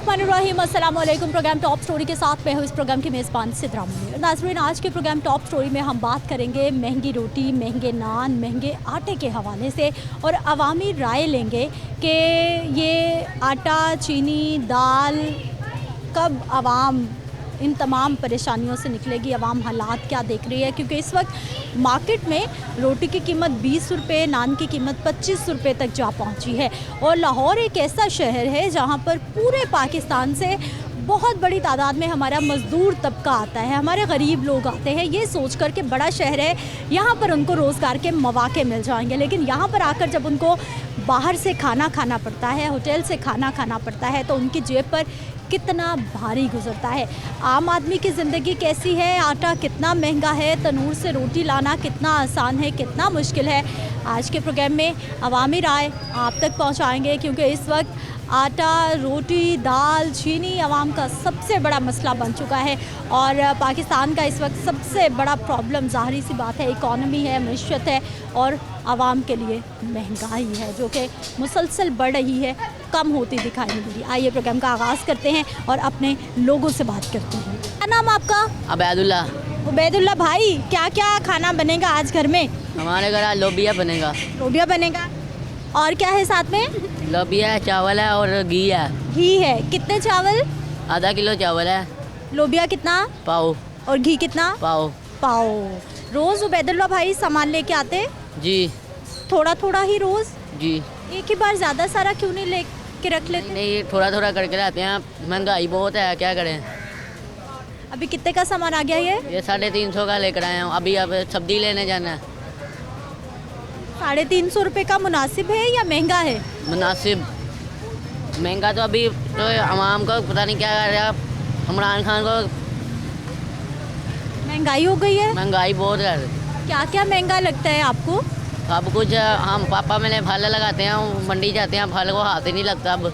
बिस्मिल्लाहिर्रहमानिर्रहीम, अस्सलाम वालेकुम। प्रोग्राम टॉप स्टोरी के साथ मैं हूँ इस प्रोग्राम की मेज़बान सिद्रा मुनीर। नाज़रीन, आज के प्रोग्राम टॉप स्टोरी में हम बात करेंगे महंगी रोटी, महंगे नान, महंगे आटे के हवाले से और अवामी राय लेंगे कि ये आटा, चीनी, दाल कब आवाम इन तमाम परेशानियों से निकलेगी, आवाम हालात क्या देख रही है। क्योंकि इस वक्त मार्केट में रोटी की कीमत 20 रुपये, नान की कीमत 25 रुपये तक जा पहुंची है। और लाहौर एक ऐसा शहर है जहां पर पूरे पाकिस्तान से बहुत बड़ी तादाद में हमारा मज़दूर तबका आता है, हमारे गरीब लोग आते हैं, ये सोच कर के बड़ा शहर है, यहाँ पर उनको रोज़गार के मौके मिल जाएंगे। लेकिन यहाँ पर आकर जब उनको बाहर से खाना खाना पड़ता है, होटल से खाना खाना पड़ता है, तो उनकी जेब पर कितना भारी गुजरता है। आम आदमी की ज़िंदगी कैसी है, आटा कितना महंगा है, तनूर से रोटी लाना कितना आसान है, कितना मुश्किल है। आज के प्रोग्राम में अवामी राय आप तक पहुँचाएँगे, क्योंकि इस वक्त आटा, रोटी, दाल, चीनी आवाम का सबसे बड़ा मसला बन चुका है। और पाकिस्तान का इस वक्त सबसे बड़ा प्रॉब्लम ज़ाहिर सी बात है इकॉनमी है, मईशत है और आवाम के लिए महंगाई है, जो कि मुसलसल बढ़ रही है, कम होती दिखाई नहीं दे रही। आइए प्रोग्राम का आगाज़ करते हैं और अपने लोगों से बात करते हैं। क्या नाम आपका? अबैदुल्ला। उबैदुल्ला भाई, क्या क्या खाना बनेगा आज घर में? हमारे घर आज लोबिया बनेगा। लोबिया बनेगा और क्या है साथ में? लोबिया है, चावल है और घी है। घी है। कितने चावल? आधा किलो चावल है। लोबिया कितना? पाव। और घी कितना? पाव। पाव। रोज़ उबैदुल्ला भाई सामान लेके आते? जी। थोड़ा थोड़ा ही रोज़? जी। एक ही बार ज़्यादा सारा क्यों नहीं ले के रख लेते? नहीं, थोड़ा थोड़ा करके लाते हैं, महंगाई बहुत है, क्या करें। अभी कितने का सामान आ गया ये 350 का लेकर आए हैं। अभी अब सब्जी लेने जाना है। 350 रुपये का मुनासिब है या महंगा है? मुनासिब। महंगा तो अभी तो आवाम को पता नहीं क्या कर रहा है। इमरान खान को महंगाई हो गई है। महंगाई बहुत है। क्या क्या महंगा लगता है आपको? अब कुछ हम पापा मैंने फल लगाते हैं, मंडी जाते हैं, फल को हाथ ही नहीं लगता। अब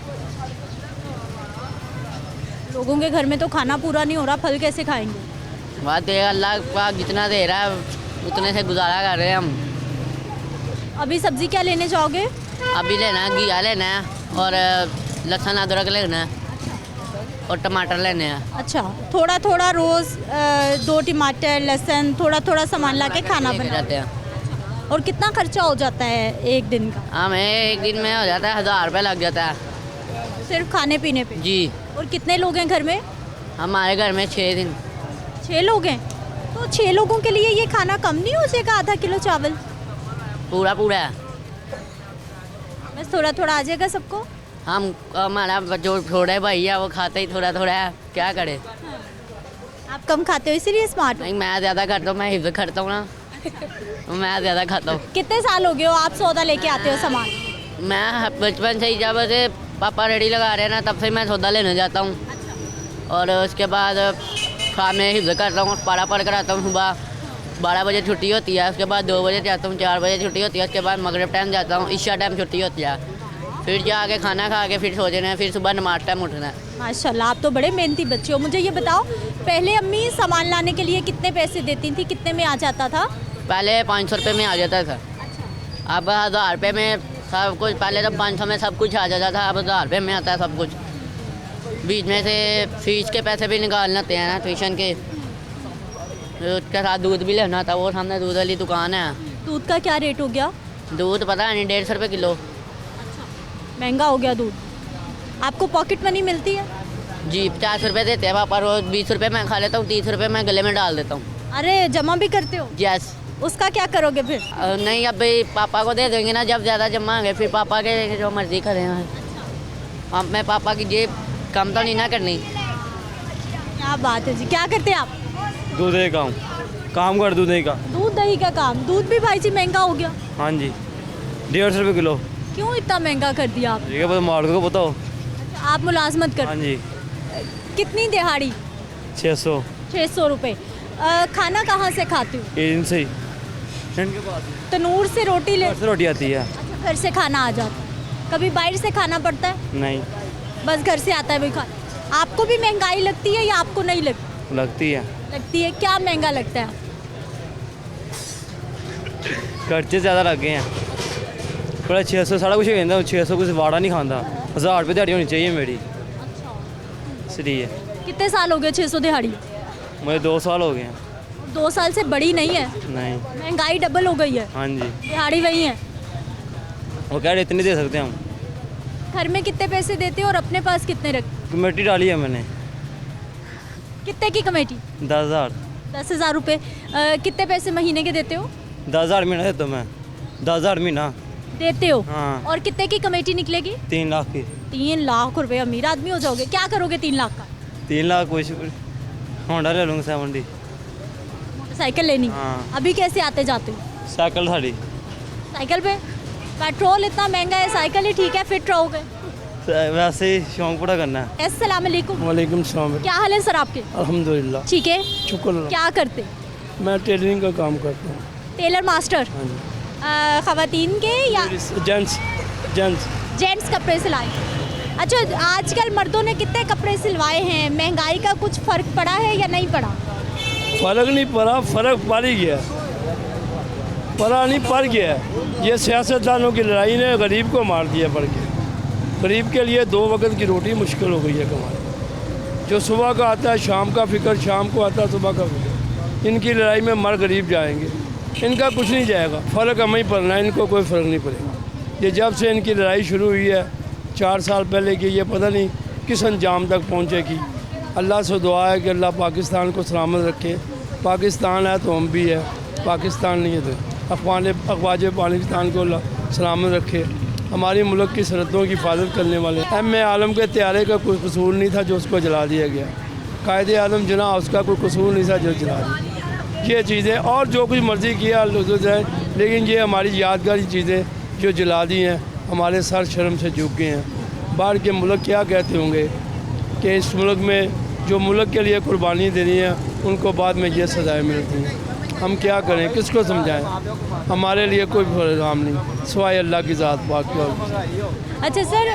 लोगों के घर में तो खाना पूरा नहीं हो रहा, फल कैसे खाएंगे? बात है, अल्लाह पाक जितना दे रहा है उतने से गुजारा कर रहे हैं हम। अभी सब्जी क्या लेने जाओगे? अभी लेना है, घिया लेना है और लहसुन अदरक लेना है और टमाटर लेने हैं। अच्छा, थोड़ा थोड़ा रोज़ 2 टमाटर, लहसुन, थोड़ा थोड़ा सामान ला के खाना बनाते हैं। और कितना खर्चा हो जाता है एक दिन का? हमें एक दिन में हो जाता है 1000 रुपये लग जाता है, सिर्फ खाने पीने पे? जी। और कितने लोग हैं घर में? हमारे घर में 6 लोग हैं। तो 6 लोगों के लिए ये खाना कम नहीं हो जाएगा? आधा किलो चावल पूरा है। बस थोड़ा थोड़ा आ जाएगा सबको? हम हमारा जो छोटे भाई है वो खाते ही थोड़ा थोड़ा है, क्या करें। आप कम खाते हो इसीलिए स्मार्ट हो? नहीं, मैं ज़्यादा खाता हूँ, मैं हिफ्ज़ करता हूँ ना। मैं ज़्यादा खाता हूँ। कितने साल हो गए हो आप सौदा लेके आते हो सामान? मैं बचपन से ही, जब से पापा रेडी लगा रहे हैं ना, तब से मैं सौदा लेने जाता हूँ। और उसके बाद मैं हिफ्ज़ करता हूँ, पारा पढ़ कर आता हूँ। सुबह 12 बजे छुट्टी होती है, उसके बाद 2 बजे जाता हूँ, 4 बजे छुट्टी होती है, उसके बाद मगरिब टाइम जाता हूँ, इशा टाइम छुट्टी होती है, फिर जाके खाना खा के फिर सो जाना है, फिर सुबह नमाज टाइम उठना है। माशाल्लाह, आप तो बड़े मेहनती बच्चे हो। मुझे ये बताओ, पहले अम्मी सामान लाने के लिए कितने पैसे देती थी, कितने में आ जाता था? पहले 500 रुपये में आ जाता था। अब 1000 रुपये में सब कुछ। पहले तो 500 में सब कुछ आ जाता था, अब 1000 रुपये में आता है सब कुछ। बीच में से फीस के पैसे भी निकालना होते हैं ना, ट्यूशन के। उसके साथ दूध भी लेना था, वो सामने दूध वाली दुकान है। दूध का क्या रेट हो गया? दूध पता नहीं, 150 रुपये किलो। महंगा हो गया दूध। आपको पॉकेट मनी मिलती है? जी, 50 रुपये देते हैं पापा रोज। 20 रुपये मैं खा लेता हूँ, 30 रुपये मैं गले में डाल देता हूँ। अरे, जमा भी करते हो? यस। उसका क्या करोगे फिर? नहीं, अब भाई पापा को दे देंगे ना, जब ज़्यादा जमा होंगे फिर पापा के जो मर्जी करें। अब मैं पापा की जेब कम तो नहीं ना करनी। क्या बात है जी, क्या करते हैं आप? दूध दही काम कर, दूध दही का। दूध दही का काम। दूध भी भाई जी महंगा हो गया? हाँ जी, 150 रुपये किलो। क्यों इतना महंगा कर दिया आप? ठीक है, बस मार्केट को बताओ। आप मुलाजमत हाँ करते? जी। कितनी दिहाड़ी? 600। 600 रुपये। खाना कहाँ से खाते हो? एजेंट से ही, फ्रेंड के पास। तनूर से रोटी ले? घर से रोटी आती है। अच्छा, घर से खाना आ जाता है। कभी बाहर से खाना पड़ता है? नहीं, बस घर से आता है वही खाना। आपको भी महंगाई लगती है या आपको नहीं लगती? लगती है। लगती है। क्या महंगा लगता है? खर्चे ज़्यादा लग गए हैं। थोड़ा 600 सारा कुछ कहता हूँ, 600 कुछ वाड़ा नहीं खाता। 1000 रुपये दिहाड़ी होनी चाहिए मेरी। तीसरी है। कितने साल हो गए 600 दिहाड़ी? मुझे 2 साल हो गए हैं। 2 साल से बड़ी नहीं है, नहीं। महंगाई डबल हो गई है, हाँ जी, दिहाड़ी वही है। वो कह रहे इतनी दे सकते हैं हम। घर में कितने पैसे देते हो और अपने पास कितने रखते? कमेटी डाली है मैंने कितने की कमेटी? 10,000। 10,000 रुपये। कितने पैसे महीने के देते हो? 10,000 महीना देता हूँ मैं। 10,000 महीना। देते हो? हाँ। और कितने की कमेटी निकलेगी? 3 लाख की। 3 लाख रुपए। अमीर आदमी हो जाओगे। क्या करोगे 3 लाख का? 3 लाख कुछ होंडा ले लूँगा 70। मोटरसाइकिल लेनी? हाँ। अभी कैसे आते जाते हो? साइकिल साड़ी। साइकिल पे? पेट्रोल इतना महंगा है, साइकिल ही ठीक है, फिट रहोगे। वैसे ही शौक पूरा करना है। अस्सलाम वालेकुम। वालेकुम सलाम। क्या हाल है सर आपके? अल्हम्दुलिल्लाह। ठीक है। शुक्र अल्लाह। क्या करते? मैं टेलरिंग का काम करता हूँ। Tailor master? हाँ जी। खवातीन के या जेंट्स जेंट्स जेंट्स कपड़े सिलाए? अच्छा, आजकल मर्दों ने कितने कपड़े सिलवाए हैं? महंगाई का कुछ फ़र्क पड़ा है या नहीं पड़ा? फ़र्क नहीं पड़ा, फ़र्क पड़ ही गया, पड़ा नहीं पड़ गया। ये सियासतदानों की लड़ाई ने गरीब को मार दिया पड़ के। गरीब के लिए 2 वक्त की रोटी मुश्किल हो गई है कमाना। जो सुबह का आता है शाम का फिक्र, शाम को आता है सुबह का फिक्र। इनकी लड़ाई में मर गरीब जाएंगे, इनका कुछ नहीं जाएगा। फ़र्क हमें ही पड़ना है, इनको कोई फ़र्क नहीं पड़ेगा। ये जब से इनकी लड़ाई शुरू हुई है 4 साल पहले की, ये पता नहीं किस अंजाम तक पहुँचेगी। अल्लाह से दुआ है कि अल्लाह पाकिस्तान को सलामत रखे। पाकिस्तान है तो हम भी है, पाकिस्तान नहीं है तो अफवाज पाकिस्तान को अल्लाह सलामत रखे। हमारी मुल्क की सरहदों की हिफाजत करने वाले एम.ए. आलम के त्यारे का कोई कसूर नहीं था जो उसको जला दिया गया। कायदे आलम जना उसका कोई कसूर नहीं था जो जला दिया। ये चीज़ें और जो कुछ मर्ज़ी किया जाए, लेकिन ये हमारी यादगारी चीज़ें जो जला दी हैं, हमारे सर शर्म से झुक गए हैं। बाहर के मुल्क क्या कहते होंगे कि इस मुल्क में जो मुल्क के लिए कुर्बानी देनी है उनको बाद में ये सज़ाएँ मिलती हैं। हम क्या करें, किसको समझाएं? हमारे लिए कोई प्रोग्राम नहीं सिवाय अल्लाह की ज़ात पाक की। अच्छा सर,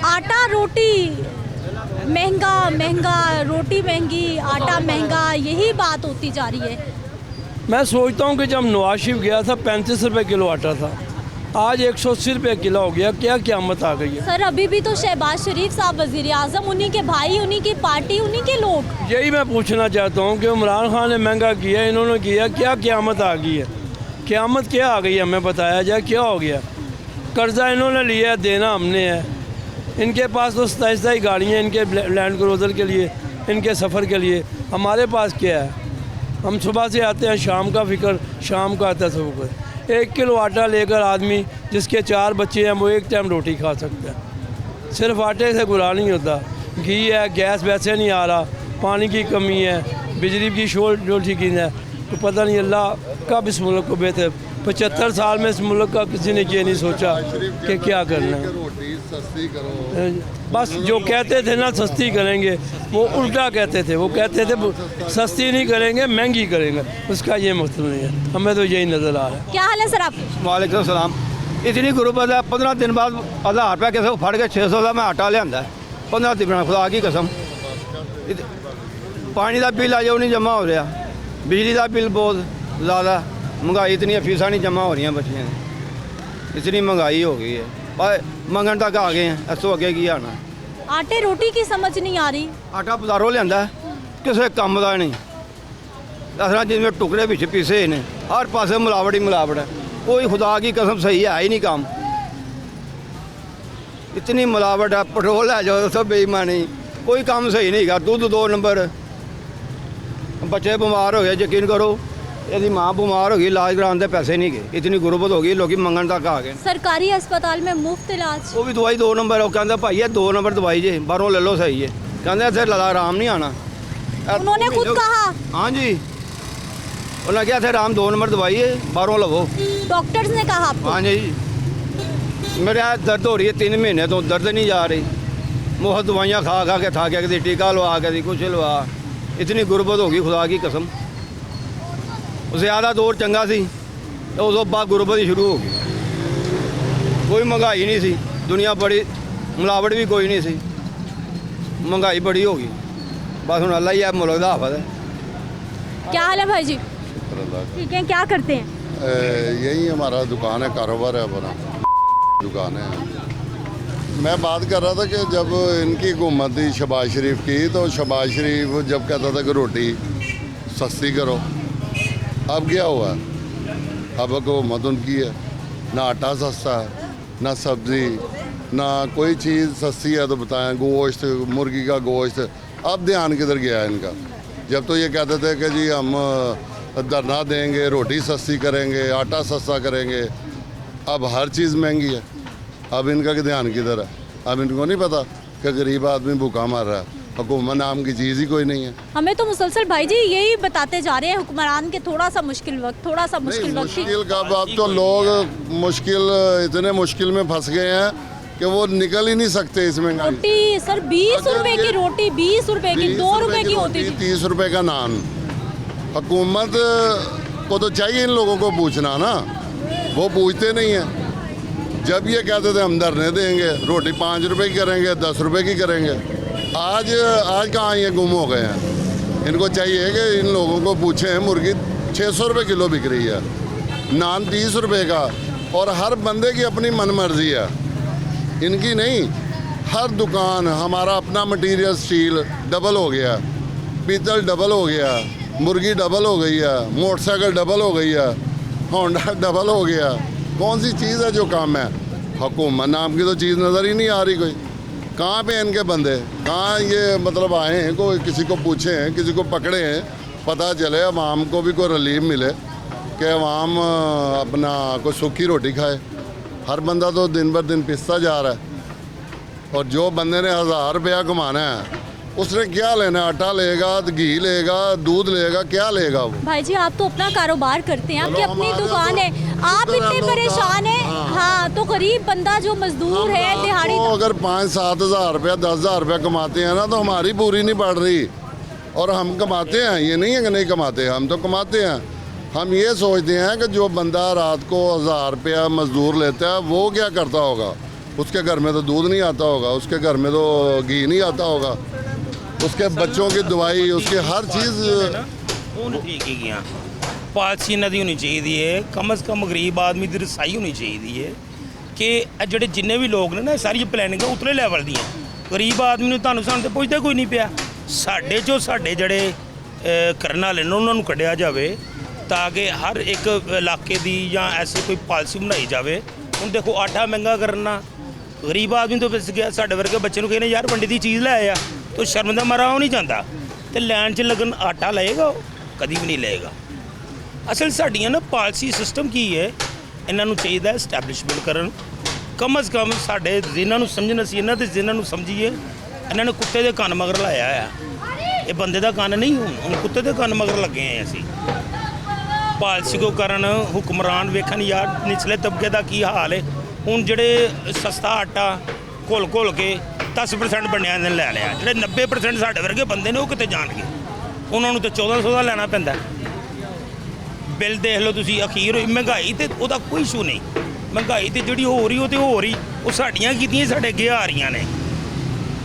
आटा रोटी महंगा महंगा, रोटी महंगी, आटा महंगा, यही बात होती जा रही है। मैं सोचता हूँ कि जब नवाज शरीफ गया था 35 रुपये किलो आटा था, आज 180 रुपये किलो हो गया। क्या क़यामत आ गई है? सर अभी भी तो शहबाज शरीफ साहब वज़ीर आज़म, उन्हीं के भाई, उन्हीं की पार्टी, उन्हीं के लोग। यही मैं पूछना चाहता हूँ कि इमरान खान ने महंगा किया, इन्होंने किया, क्या क़यामत आ गई है? क़यामत क्या आ गई है हमें बताया जाए, क्या हो गया? कर्जा इन्होंने लिया है, देना हमने है। इनके पास तो सताई गाड़ियाँ इनके लैंड क्रूज़र के लिए, इनके सफ़र के लिए। हमारे पास क्या है? हम सुबह से आते हैं, शाम का फ़िक्र, शाम का आता है सुबह। 1 किलो आटा लेकर आदमी जिसके 4 बच्चे हैं वो एक टाइम रोटी खा सकता है। सिर्फ आटे से गुजारा नहीं होता। घी है, गैस वैसे नहीं आ रहा, पानी की कमी है, बिजली की शोर जो ठीक है, तो पता नहीं अल्लाह कब इस मुल्क को बेहतर। 75 साल में इस मुल्क का किसी ने ये नहीं सोचा कि क्या करना है। रोटी सस्ती करो। बस जो कहते थे ना सस्ती करेंगे, वो उल्टा कहते थे। वो कहते थे सस्ती नहीं करेंगे, महंगी करेंगे। उसका ये मतलब नहीं है, हमें तो यही नज़र आ रहा है। क्या हाल है सर आपके? वालेकुम सलाम। इतनी गुरबत है, 15 दिन बाद 1000 रुपये किसी को फट के 600 का मैं आटा लिया। 15 दिन खुदा की कसम। पानी का बिल अजे नहीं जमा हो रहा, बिजली का बिल बहुत ज़्यादा, महंगाई इतनी फीसा नहीं जमा हो रही बच्चियों की, इतनी महंगाई हो गई है। पर मंगन तक आ गए हैं, इसो अगे की आना। आटे रोटी की समझ नहीं आ रही। आटा बाजारों लिया किसी काम का नहीं, दसना जिसमें टुकड़े पिछे पीसे ने, हर पासे मिलावट ही मिलावट है। कोई खुदा की कसम सही है ही नहीं काम, इतनी मिलावट है। पेट्रोल है जो सब बेईमानी, कोई काम सही नहीं गा। दूध 2 नंबर, बच्चे बीमार हो गए, यकीन करो यदि माँ बीमार हो गई, इलाज कराने पैसे नहीं गए। इतनी गुरबत हो गई, लोग मंगन तक आ गए। सरकारी अस्पताल में मुफ्त इलाज, वो भी दवाई 2 नंबर। वो कहते भाई ये 2 नंबर दवाई जे बाहरों ले लो, सही है। कहते इतने लड़ा आराम नहीं आना। उन्होंने खुद कहा। हाँ जी, उन्होंने कहा थे आराम 2 नंबर दवाई है, बाहरों लवो। डॉक्टर्स ने कहा आपको? हाँ जी, मेरे दर्द हो रही है 3 महीने तो, दर्द नहीं जा रही। मुफ्त दवाइयाँ खा खा के था क्या, कभी टीका लवा, कभी कुछ लवा। इतनी गुरबत होगी खुदा की कसम। ज़्यादा दौर चंगा सी तो उस बाद गुरबत ही शुरू हो गई। कोई महंगाई नहीं सी, दुनिया बड़ी, मिलावट भी कोई नहीं सी, महंगाई बड़ी होगी। बस हम अल्लाह ही है मुल्क दा हाफिज़ है। क्या हाल है भाई जी? अल्लाह का। ठीक है, क्या करते हैं? यही हमारा दुकान है, कारोबार है, बड़ा दुकान है। मैं बात कर रहा था कि जब इनकी हुकूमत थी शहबाज शरीफ की, तो शहबाज शरीफ जब कहता था कि रोटी सस्ती करो, अब क्या हुआ? अब हुकूमत उनकी है, ना आटा सस्ता है, ना सब्ज़ी, ना कोई चीज़ सस्ती है। तो बताएं, गोश्त, मुर्गी का गोश्त, अब ध्यान किधर गया है इनका? जब तो ये कहते थे कि जी हम धरना देंगे, रोटी सस्ती करेंगे, आटा सस्ता करेंगे, अब हर चीज़ महंगी है। अब इनका कि ध्यान किधर है? अब इनको नहीं पता कि गरीब आदमी भूखा मर रहा है, हुकूमत नाम की चीज़ ही कोई नहीं है। हमें तो मुसलसल भाई जी यही बताते जा रहे हैं हुक्मरान के थोड़ा सा मुश्किल वक्त मुश्किल का अब तो लोग इतने मुश्किल में फंस गए हैं कि वो निकल ही नहीं सकते इस महंगाई से। रोटी सर 20 रुपए की रोटी, 20 रुपए की, 2 रुपए की होती थी, 30 रुपए का नान। हुकूमत को तो चाहिए इन लोगों को पूछना ना, वो पूछते नहीं है। जब ये कहते थे हम धरने देंगे, रोटी 5 रुपए की करेंगे, 10 रुपए की करेंगे, आज कहाँ ये गुम हो गए हैं। इनको चाहिए कि इन लोगों को पूछें, मुर्गी 600 रुपये किलो बिक रही है, नान 30 रुपए का, और हर बंदे की अपनी मनमर्जी है, इनकी नहीं। हर दुकान, हमारा अपना मटेरियल स्टील डबल हो गया, पीतल डबल हो गया, मुर्गी डबल हो गई है, मोटरसाइकिल डबल हो गई है, होंडा डबल हो गया। कौन सी चीज़ है जो कम है? हुकूमत नाम की तो चीज़ नज़र ही नहीं आ रही कोई। कहाँ पे इनके बंदे, कहाँ ये मतलब आए हैं, कोई किसी को पूछे हैं, किसी को पकड़े हैं, पता चले अवाम को भी कोई रिलीफ मिले कि अवाम अपना कोई सूखी रोटी खाए। हर बंदा तो दिन बर दिन पिसता जा रहा है, और जो बंदे ने 1000 रुपया कमाना है उसने क्या लेना? आटा लेगा, घी लेगा, दूध लेगा, क्या लेगा वो? भाई जी आप तो अपना कारोबार करते हैं, आपकी अपनी दुकान है, आप इतने परेशान हैं। हाँ, तो गरीब बंदा जो मजदूर है, दिहाड़ी, तो अगर 5-7 हज़ार रुपया, 10,000 रुपया कमाते हैं ना, तो हमारी पूरी नहीं पड़ रही। और हम कमाते हैं, ये नहीं है कि नहीं कमाते, हम तो कमाते हैं। हम ये सोचते हैं कि जो बंदा रात को 1000 रुपया मजदूर लेता है, वो क्या करता होगा? उसके घर में तो दूध नहीं आता होगा, उसके घर में तो घी नहीं आता होगा, उसके बच्चों की दवाई, उसकी हर चीज़। ठीक है, पालसी इन्हों की होनी चाहिए, कम से कम गरीब आदमी की रसाई होनी चाहिए कि जोड़े जिन्ने भी लोग ने ना, सारी प्लैनिंग उतले लैवल दी। गरीब आदमी तुहानू सानू तो पुछदा कोई नहीं पिया। साडे चो साडे जड़े करने वाले ने उन्होंने कढ़िया जाए, ताकि हर एक इलाके की या ऐसी कोई पॉलिसी बनाई जाए। हुण देखो आटा महंगा करना, गरीब आदमी तो पिस गया। साडे वर्गे बच्चे कहने यार वंडी की चीज़ लै आ, तो शर्म का मारा वो नहीं जाता, तो लैन च लगन आटा लेगा, कभी भी नहीं लेगा। असल साड़ियाँ ना पॉलिसी सिस्टम की है, इन्हों चाहिए इस्टैबलिशमेंट करन। कम अज़ कम साढ़े जिन्होंने समझना सी, इन्हों जिन्होंने समझिए, इन्होंने कुत्ते के कन्न मगर लाया है। ये बंदे का कन्न नहीं, हुण कुत्ते के कन्न मगर लगे हैं असी। पॉलिसी को करन, हुक्मरान वेखन यार निचले तबके का की हाल है। हुण जिहड़े सस्ता आटा घोल घोल के 10% बनिया ने लै लिया, जिहड़े 90% साढ़े वर्गे बंदे ने वो कितने जाणगे? उन्होंने तो 1400 का लैना पैंदा। बिल देख लो तुसीं, अखीर महंगाई तो वह कोई इशू नहीं। महंगाई तो जी हो रही, वो हो रही, वो साड़ियाँ कीतियां साढ़े अगे आ रही ने।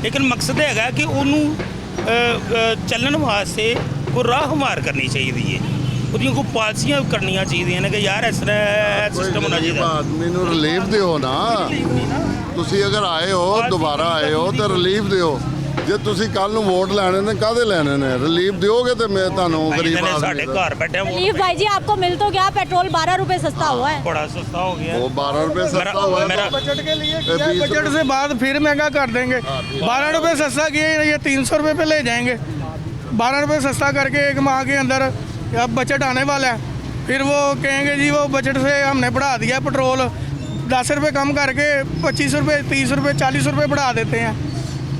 लेकिन मकसद है कि उन्होंने चलन वास्ते कोई राह हमार करनी चाहिए है, ਉਹਦੀਆਂ ਕੋਈ ਪਾਲਿਸੀਆਂ ਕਰਨੀਆਂ ਚਾਹੀਦੀਆਂ ਨੇ ਕਿ ਯਾਰ ਇਸ ਤਰ੍ਹਾਂ ਸਿਸਟਮ ਹੋਣਾ ਚਾਹੀਦਾ। ਆਦਮੀ ਨੂੰ ਰਿਲੀਫ ਦਿਓ ਨਾ, ਤੁਸੀਂ ਅਗਰ ਆਏ ਹੋ, ਦੁਬਾਰਾ ਆਏ ਹੋ ਤਾਂ ਰਿਲੀਫ ਦਿਓ। ਜੇ ਤੁਸੀਂ ਕੱਲ ਨੂੰ ਵੋਟ ਲੈਣੇ ਨੇ, ਕਾਹਦੇ ਲੈਣੇ ਨੇ? ਰਿਲੀਫ ਦਿਓਗੇ ਤੇ ਮੈਂ ਤੁਹਾਨੂੰ ਗਰੀਬ ਆਦਮੀ ਸਾਡੇ ਘਰ ਬੈਠੇ रिलीफ भाई जी आपको मिल तो गया, पेट्रोल 12 रुपए सस्ता हुआ है, बड़ा सस्ता हो गया। वो 12 रुपये सस्ता हुआ है। मेरा बजट के लिए किया, बजट से बाद फिर महंगा कर देंगे। 12 रुपये सस्ता किए, ये 300 रुपये पे ले जाएंगे। 12 रुपये सस्ता करके एक माह के अंदर अब बजट आने वाला है, फिर वो कहेंगे जी वो बजट से हमने बढ़ा दिया पेट्रोल, 10 रुपये कम करके 25 रुपये, 30 रुपये, 40 रुपये बढ़ा देते हैं।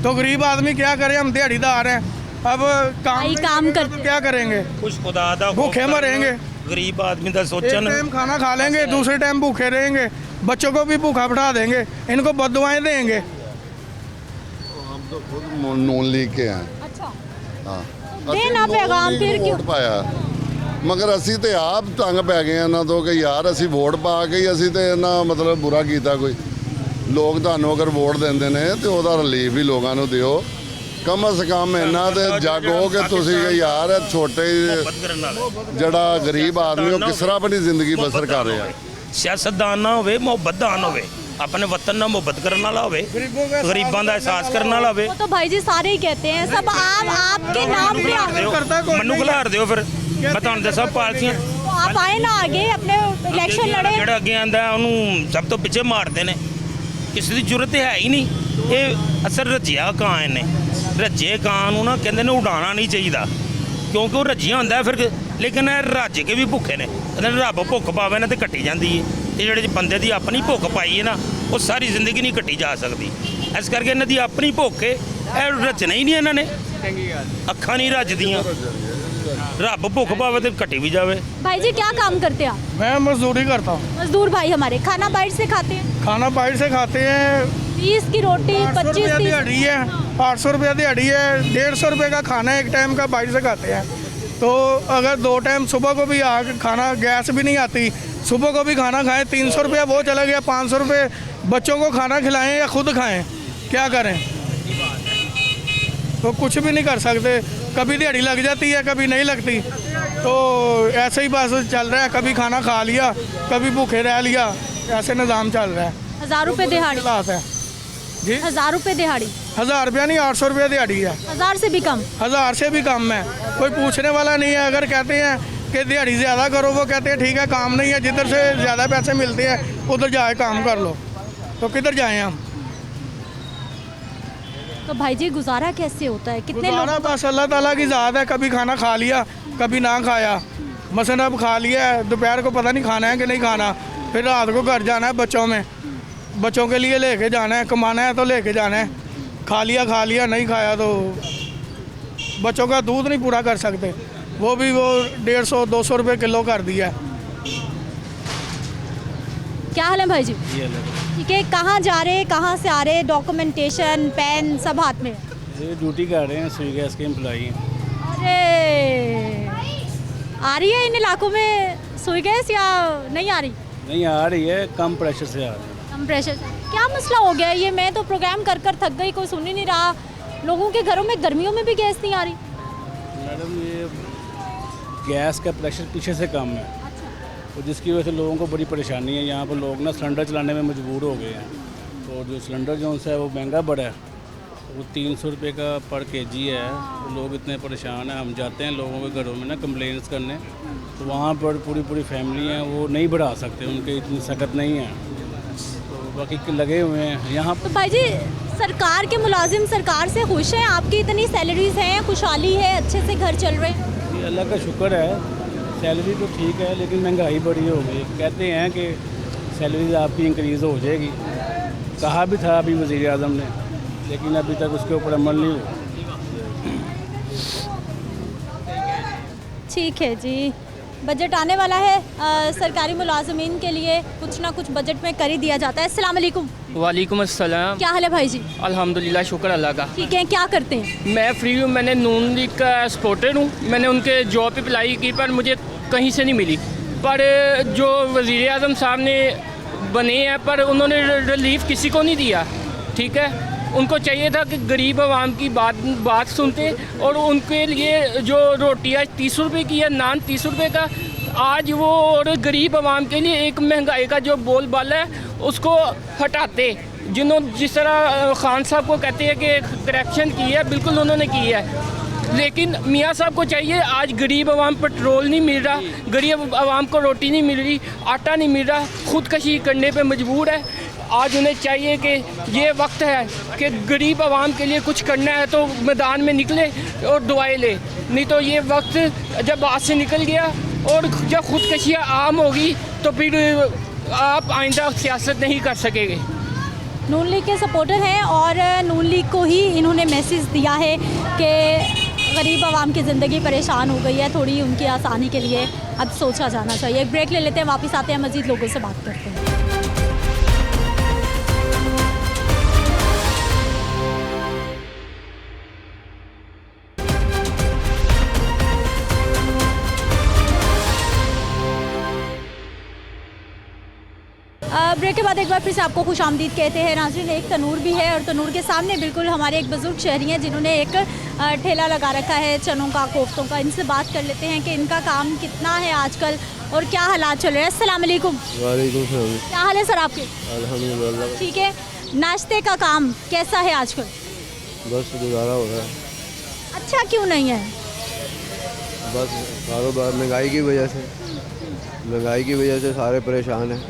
तो गरीब आदमी क्या करे? हम दिहाड़ीदार हैं, अब काम कर क्या करेंगे? कुछ खुदा दा भूखे मरेंगे। गरीब आदमी का एक सोचन, टाइम खाना खा लेंगे, दूसरे टाइम भूखे रहेंगे, बच्चों को भी भूखा बिठा देंगे, इनको बददुआएं देंगे। हम तो खुद नून लीग के हैं। अच्छा हाँ, देना पैगाम फिर क्यों? ਪਾਇਆ ਮਗਰ ਅਸੀਂ ਤੇ ਆਪ ਤੰਗ ਪੈ ਗਏ ਇਹਨਾਂ ਤੋਂ ਕਿ ਯਾਰ ਅਸੀਂ ਵੋਟ ਪਾ ਕੇ ਹੀ ਅਸੀਂ ਤੇ ਇਹਨਾਂ ਮਤਲਬ ਬੁਰਾ ਕੀਤਾ ਕੋਈ। ਲੋਕ ਤੁਹਾਨੂੰ ਅਗਰ ਵੋਟ ਦਿੰਦੇ ਨੇ ਤੇ ਉਹਦਾ ਰਿਲੀਫ ਵੀ ਲੋਕਾਂ ਨੂੰ ਦਿਓ। ਕਮ ਅਜ਼ ਕਮ ਇਹਨਾਂ ਤੇ ਜਾਗੋ ਕਿ ਤੁਸੀਂ ਕਿ ਯਾਰ ਇਹ ਛੋਟੇ ਜਿਹੜਾ ਗਰੀਬ ਆਦਮੀ ਉਹ ਕਿਸ ਤਰ੍ਹਾਂ ਆਪਣੀ ਜ਼ਿੰਦਗੀ ਬਸਰ ਕਰ ਰਿਹਾ। ਸਿਆਸਤਦਾਨ ਨਾ ਹੋਵੇ, ਮੁਹੱਬਤਦਾਨ ਹੋਵੇ। अपने वतन नाल मुहब्बत करने वाला होवे, गरीबां दा एहसास करने वाला होवे। वो तो भाई जी सारे ही कहते हैं, सब आप आपके नाम पे मनु खिलार दिओ फिर मैं तुहानू दसां पार्टियां तो आप आए ना आगे अपने इलेक्शन लड़े। ਜਿਹੜਾ ਅੱਗੇ ਆਂਦਾ ਉਹਨੂੰ ਸਭ ਤੋਂ ਪਿੱਛੇ ਮਾਰਦੇ ਨੇ, ਕਿਸੇ ਦੀ ਜ਼ਰੂਰਤ ਹੈ ਹੀ ਨਹੀਂ। ਇਹ ਅਸਰ ਰੱਜਿਆ ਕਾਂ ਇਹਨੇ, ਰੱਜੇ ਕਾਂ ਨੂੰ ਨਾ ਕਹਿੰਦੇ ਨੇ ਉਡਾਉਣਾ ਨਹੀਂ ਚਾਹੀਦਾ, ਕਿਉਂਕਿ ਉਹ ਰੱਜਿਆ ਹੁੰਦਾ ਫਿਰ, ਲੇਕਿਨ ਇਹ ਰੱਜ ਕੇ ਵੀ ਭੁੱਖੇ ਨੇ। ਕਹਿੰਦੇ ਨੇ ਰੱਬ ਭੁੱਖ ਪਾਵੇ ਨਾ ਤੇ ਕੱਟੀ ਜਾਂਦੀ ਹੈ। ਇਹ ਜਿਹੜੇ ਬੰਦੇ ਦੀ ਆਪਣੀ ਭੁੱਖ ਪਾਈ ਹੈ ਨਾ, ਉਹ ਸਾਰੀ ਜ਼ਿੰਦਗੀ ਨਹੀਂ ਕੱਟੀ ਜਾ ਸਕਦੀ। ਇਸ ਕਰਕੇ ਇਹਨਾਂ ਦੀ ਆਪਣੀ ਭੁੱਖ ਹੈ, ਇਹ ਰੱਜਣਾ ਹੀ ਨਹੀਂ ਇਹਨਾਂ ਨੇ, ਅੱਖਾਂ नहीं ਰੱਜਦੀਆਂ। ਰੱਬ ਭੁੱਖ ਪਾਵੇ ਤੇ ਕੱਟੀ ਵੀ ਜਾਵੇ। भाई जी क्या काम करते हैं आप? मैं मजदूरी करता हूँ। मजदूर भाई हमारे खाना बाहर से खाते हैं, खाना बाहर से खाते हैं। 20 की रोटी 25 30 दिहाड़ी है, 800 रुपया दिहाड़ी है, 150 रुपये का खाना एक टाइम का बाहर से खाते हैं। तो अगर 2 टाइम सुबह को भी आके खाना, गैस भी नहीं आती, सुबह को भी खाना खाएं, 300 रुपया वो चला गया, 500 रुपये बच्चों को खाना खिलाएं या खुद खाएं, क्या करें? तो कुछ भी नहीं कर सकते। कभी दिहाड़ी लग जाती है, कभी नहीं लगती, तो ऐसे ही बस चल रहा है। कभी खाना खा लिया, कभी भूखे रह लिया, ऐसे निज़ाम चल रहा है। 1000 रुपये दिहाड़ी हालात है जी। 1000 रुपये दिहाड़ी, 1000 रुपया नहीं, 800 रुपया दिहाड़ी है। 1000 से भी कम। 1000 से भी कम है, कोई पूछने वाला नहीं है। अगर कहते हैं कि दिहाड़ी ज़्यादा करो, वो कहते हैं ठीक है काम नहीं है, जिधर से ज़्यादा पैसे मिलते हैं उधर जाए काम कर लो। तो किधर जाएं हम? तो भाई जी गुजारा कैसे होता है? कितने लोग? गुजारा बस अल्लाह ताला की ज़ात है। कभी खाना खा लिया, कभी ना खाया। मसलन अब खा लिया है, दोपहर को पता नहीं खाना है कि नहीं खाना, फिर रात को घर जाना है, बच्चों के लिए लेके जाना है, कमाना है तो लेके जाना है। खा लिया नहीं खाया तो बच्चों का दूध नहीं पूरा कर सकते, वो भी वो 150-200 रुपये किलो कर दिया है। क्या हाल है भाई जी? ठीक है, कहाँ जा रहे, कहाँ से आ रहे? डॉक्यूमेंटेशन, पेन सब हाथ में? ये ड्यूटी कर रहे हैं, सुई गैस के एम्प्लॉई। अरे आ रही है इन इलाकों में सुई गैस या नहीं आ रही? नहीं आ रही है, कम प्रेशर से आ रही है। कम प्रेशर से। क्या मसला हो गया है ये? मैं तो प्रोग्राम कर कर थक गई, कोई सुन ही नहीं रहा। लोगों के घरों में गर्मियों में भी गैस नहीं आ रही। मैडम ये गैस का प्रेशर पीछे से कम है, तो जिसकी वजह से लोगों को बड़ी परेशानी है। यहाँ पर लोग ना सिलेंडर चलाने में मजबूर हो गए हैं। तो जो सिलेंडर जो है वो महंगा बढ़ा है, वो 300 रुपये का पर केजी है। तो लोग इतने परेशान हैं। हम जाते हैं लोगों के घरों में ना कंप्लेंट्स करने, तो वहाँ पर पूरी फैमिली हैं, वो नहीं बढ़ा सकते, उनके इतनी सख्त नहीं है, तो बाकी लगे हुए हैं यहाँ तो पर। भाई जी सरकार के मुलाजिम सरकार से खुश हैं? आपकी इतनी सैलरीज हैं, खुशहाली है, अच्छे से घर चल रहे हैं? ये अल्लाह का शुक्र है, सैलरी तो ठीक है, लेकिन महंगाई बड़ी हो गई। कहते हैं कि सैलरी आपकी इंक्रीज़ हो जाएगी, कहा भी था अभी वज़ीर आज़म ने, लेकिन अभी तक उसके ऊपर अमल नहीं हुआ। ठीक है जी, बजट आने वाला है, सरकारी मुलाजमीन के लिए कुछ ना कुछ बजट में कर ही दिया जाता है। अस्सलाम वालेकुम। वालेकुम अस्सलाम। क्या हाल है भाई जी? अल्हम्दुलिल्लाह, शुक्र अल्लाह का। ठीक है, क्या करते हैं? मैं फ्री हूँ, मैंने नून लीग का सपोर्टर हूँ। मैंने उनके जॉब अप्लाई की पर मुझे कहीं से नहीं मिली, पर जो वज़ीर आज़म साहब ने बने हैं पर उन्होंने रिलीफ किसी को नहीं दिया। ठीक है, उनको चाहिए था कि गरीब आवाम की बात सुनते, और उनके लिए जो रोटी आज 30 रुपये की है, नान 30 रुपये का, आज वो और गरीब आवाम के लिए एक महंगाई का जो बोलबाला है उसको हटाते। जिस तरह खान साहब को कहते हैं कि करप्शन की है, बिल्कुल उन्होंने की है, लेकिन मियाँ साहब को चाहिए। आज गरीब आवाम पेट्रोल नहीं मिल रहा, गरीब आवाम को रोटी नहीं मिल रही, आटा नहीं मिल रहा, खुदकशी करने पे मजबूर है। आज उन्हें चाहिए कि ये वक्त है कि गरीब आवाम के लिए कुछ करना है तो मैदान में निकले और दुआएं ले, नहीं तो ये वक्त जब हाथ से निकल गया और जब खुदकशियाँ आम होगी तो फिर आप आइंदा सियासत नहीं कर सकेंगे। नून लीग के सपोर्टर हैं और नून लीग को ही इन्होंने मैसेज दिया है कि गरीब आवाम की ज़िंदगी परेशान हो गई है, थोड़ी उनकी आसानी के लिए अब सोचा जाना चाहिए। एक ब्रेक ले लेते हैं, वापस आते हैं, मज़ीद लोगों से बात करते हैं। ब्रेक के बाद एक बार फिर से आपको खुश आमदीद कहते हैं। नाज़रीन, एक तनूर भी है और तनूर के सामने बिल्कुल हमारे एक बुज़ुर्ग शहरी हैं जिन्होंने एक ठेला लगा रखा है चनों का, कोफ्तों का। इनसे बात कर लेते हैं कि इनका काम कितना है आजकल और क्या हालात चल रहे हैं? अस्सलाम वालेकुम। वालेकुम सलाम। क्या हाल है सर आपके? अल्हम्दुलिल्लाह, ठीक है। नाश्ते का काम कैसा है आजकल? बस गुजारा हो रहा है। अच्छा क्यों नहीं है? बस कारोबार महंगाई की वजह से सारे परेशान हैं।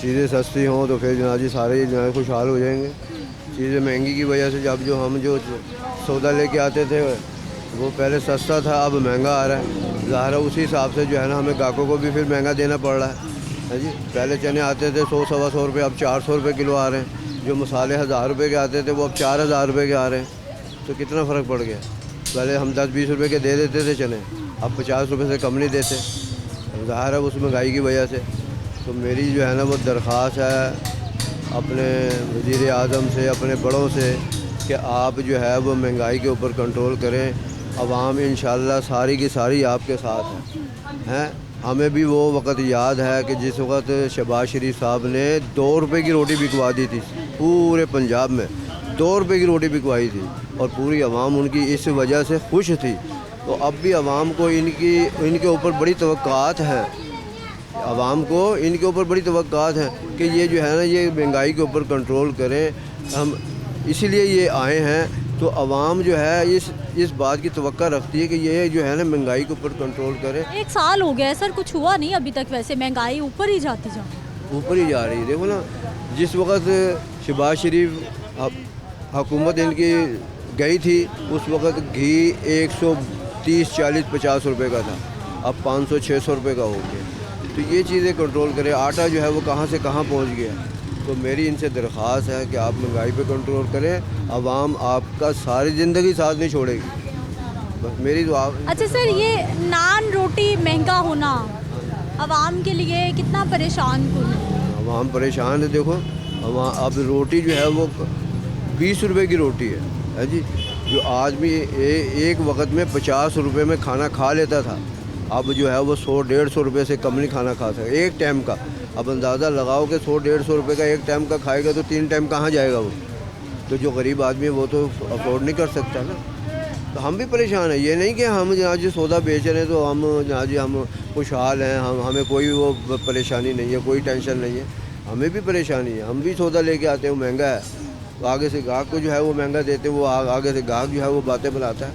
चीज़ें सस्ती हों तो फिर जनाब जी सारे जो है खुशहाल हो जाएंगे। चीज़ें महंगी की वजह से जब जो हम सौदा लेके आते थे वो पहले सस्ता था, अब महंगा आ रहा है। ज़ाहिर है उसी हिसाब से जो है ना हमें ग्राहकों को भी फिर महंगा देना पड़ रहा है जी। पहले चने आते थे 100-125 रुपये, अब 400 रुपये किलो आ रहे हैं। जो मसाले 1000 रुपये के आते थे वो अब 4000 रुपये के आ रहे हैं। तो कितना फ़र्क पड़ गया। पहले हम 10-20 रुपये के दे देते थे चने, अब 50 रुपये से कम नहीं देते। ज़ाहिर है उस महंगाई की वजह से। तो मेरी जो है ना वो दरख्वास्त है अपने वज़ीर आज़म से, अपने बड़ों से कि आप जो है वो महंगाई के ऊपर कंट्रोल करें। अवाम इंशाअल्लाह सारी की सारी आपके साथ हैं। हमें भी वो वक़्त याद है कि जिस वक़्त शहबाज शरीफ साहब ने 2 रुपये की रोटी बिकवा दी थी, पूरे पंजाब में 2 रुपये की रोटी बिकवाई थी और पूरी आवाम उनकी इस वजह से खुश थी। तो अब भी आवाम को इनके ऊपर बड़ी तवक्कात हैं। आवाम को इनके ऊपर बड़ी तवक्कात हैं कि ये जो है ना ये महंगाई के ऊपर कंट्रोल करें। हम इसीलिए ये आए हैं। तो आवाम जो है इस बात की तवक्का रखती है कि ये जो है ना महंगाई के ऊपर कंट्रोल करें। 1 साल हो गया है सर, कुछ हुआ नहीं अभी तक। वैसे महंगाई ऊपर ही जाती ऊपर ही जा रही है। देखो ना, जिस वक़्त शहबाज शरीफ हुकूमत इनकी गई थी उस वक़्त घी 130, 40, 50 रुपये का था, अब 500, 600 रुपये का हो गया। तो ये चीज़ें कंट्रोल करें। आटा जो है वो कहाँ से कहाँ पहुँच गया। तो मेरी इनसे दरख्वास्त है कि आप महंगाई पे कंट्रोल करें। आवाम आपका सारी ज़िंदगी साथ नहीं छोड़ेगी। बस मेरी दुआ। अच्छा सर, ये नान रोटी महंगा होना आवाम के लिए कितना परेशान कुन है? आवाम परेशान है। देखो अब रोटी जो है वो 20 रुपये की रोटी है जी। जो आदमी एक वक्त में 50 रुपये में खाना खा लेता था, अब जो है वो 100-150 रुपये से कम नहीं खाना खा सकता एक टाइम का। अब अंदाज़ा लगाओ कि 100-150 रुपये का एक टाइम का खाएगा तो 3 टाइम कहाँ जाएगा वो। तो जो गरीब आदमी है वो तो अफोर्ड नहीं कर सकता ना। तो हम भी परेशान हैं। ये नहीं कि हम जहाँ जी सौदा बेच रहे हैं तो हम जहाँ जी हम खुशहाल हैं, हमें कोई वो परेशानी नहीं है, कोई टेंशन नहीं है। हमें भी परेशानी है। हम भी सौदा लेके आते हैं, वो महंगा है, तो आगे से ग्राहक को जो है वो महंगा देते हैं, वो आगे से ग्राहक जो है वो बातें बनाता है।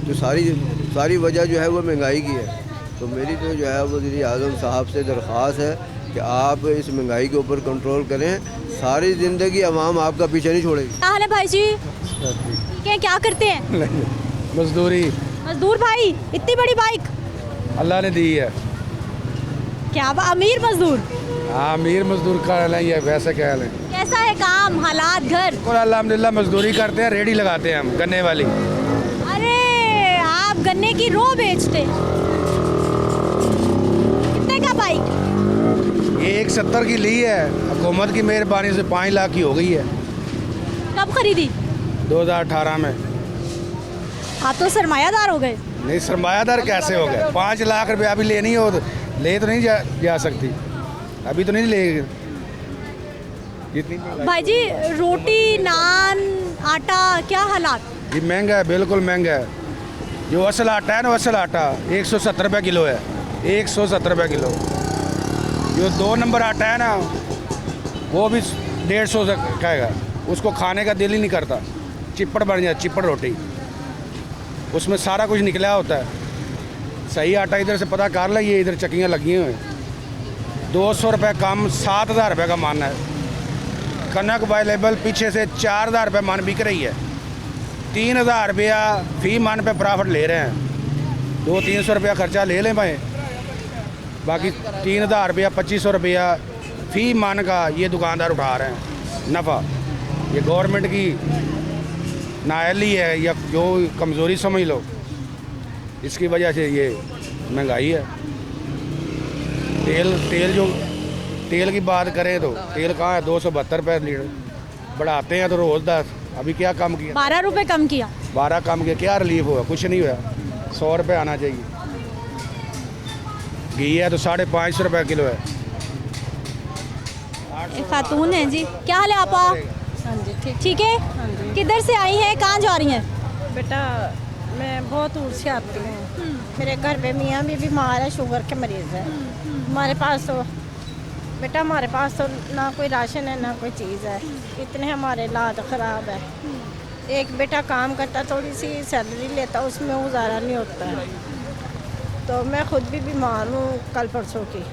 तो सारी वजह जो है वो महंगाई की है। तो मेरी तो जो है वो वज़ीर आज़म साहब से दरख्वास्त है कि आप इस महंगाई के ऊपर कंट्रोल करें। सारी ज़िंदगी आवाम आपका पीछे नहीं छोड़ेगी। क्या हाल है भाई जी? ठीक है। क्या करते हैं? मजदूरी। मजदूर भाई, इतनी बड़ी बाइक अल्लाह ने दी है। क्या अमीर मजदूर? हाँ, अमीर मजदूर का नहीं है, वैसे क्या है। कैसा है काम, हालात, घर? और अल्हम्दुलिल्लाह मजदूरी करते हैं, रेडी लगाते हैं हम गन्ने वाली। अरे आप गन्ने की रो बेचते? कितने का बाइक? ये 170 की ली है, हुकूमत की मेहरबानी से 5 लाख की हो गई है। कब खरीदी? 2018 में। आप तो सरमायादार हो गए। नहीं, सरमायादार कैसे हो गए? 5 लाख रुपये अभी लेनी हो तो ले तो नहीं जा सकती, अभी तो नहीं ले इतनी। भाई जी रोटी, नान, आटा क्या हालात? ये महंगा है, बिल्कुल महंगा है। जो असल आटा है ना, असल आटा 170 रुपये किलो है, 170 रुपये किलो। जो 2 नंबर आटा है ना वो भी 150 का है, उसको खाने का दिल ही नहीं करता। चिप्पड़ बन जाए, चिप्पड़ रोटी, उसमें सारा कुछ निकला होता है। सही आटा इधर से पता कर लिया, इधर चक्कियाँ लगी हुई हैं। 200 रुपये कम, 7000 रुपये का मान है। कनक अवेलेबल पीछे से 4000 रुपये मान बिक रही है। 3000 रुपया फी मन पे प्रॉफिट ले रहे हैं। 200-300 रुपया खर्चा ले लें भाई, बाकी 3000 रुपया 2500 रुपया फी मन का ये दुकानदार उठा रहे हैं नफ़ा। ये गवर्नमेंट की नाअहली है या जो कमज़ोरी समझ लो, इसकी वजह से ये महंगाई है। तेल की बात करें तो तेल कहाँ है, 272 रुपये लीटर। बढ़ाते हैं तो रोज़ 10। अभी क्या कम किया? 12 रुपये कम किया। 12 कम किया, क्या रिलीफ हुआ? कुछ नहीं हुआ। 100 रुपये आना चाहिए। घी है तो 550 रुपये किलो है। एक खातून है जी। क्या हाल है आपा? हाँ जी, ठीक। ठीक है। किधर से आई हैं, कहाँ जा रही हैं? बेटा मैं बहुत दूर से आती हूँ। मेरे घर पे मियाँ भी बीमार है, शुगर के मरीज़ है। हमारे पास तो बेटा हमारे पास तो ना कोई राशन है ना कोई चीज़ है, इतने हमारे हालात ख़राब है। एक बेटा काम करता, थोड़ी सी सैलरी लेता, उसमें गुजारा नहीं होता है। तो मैं खुद भी बीमार हूँ कल परसों की।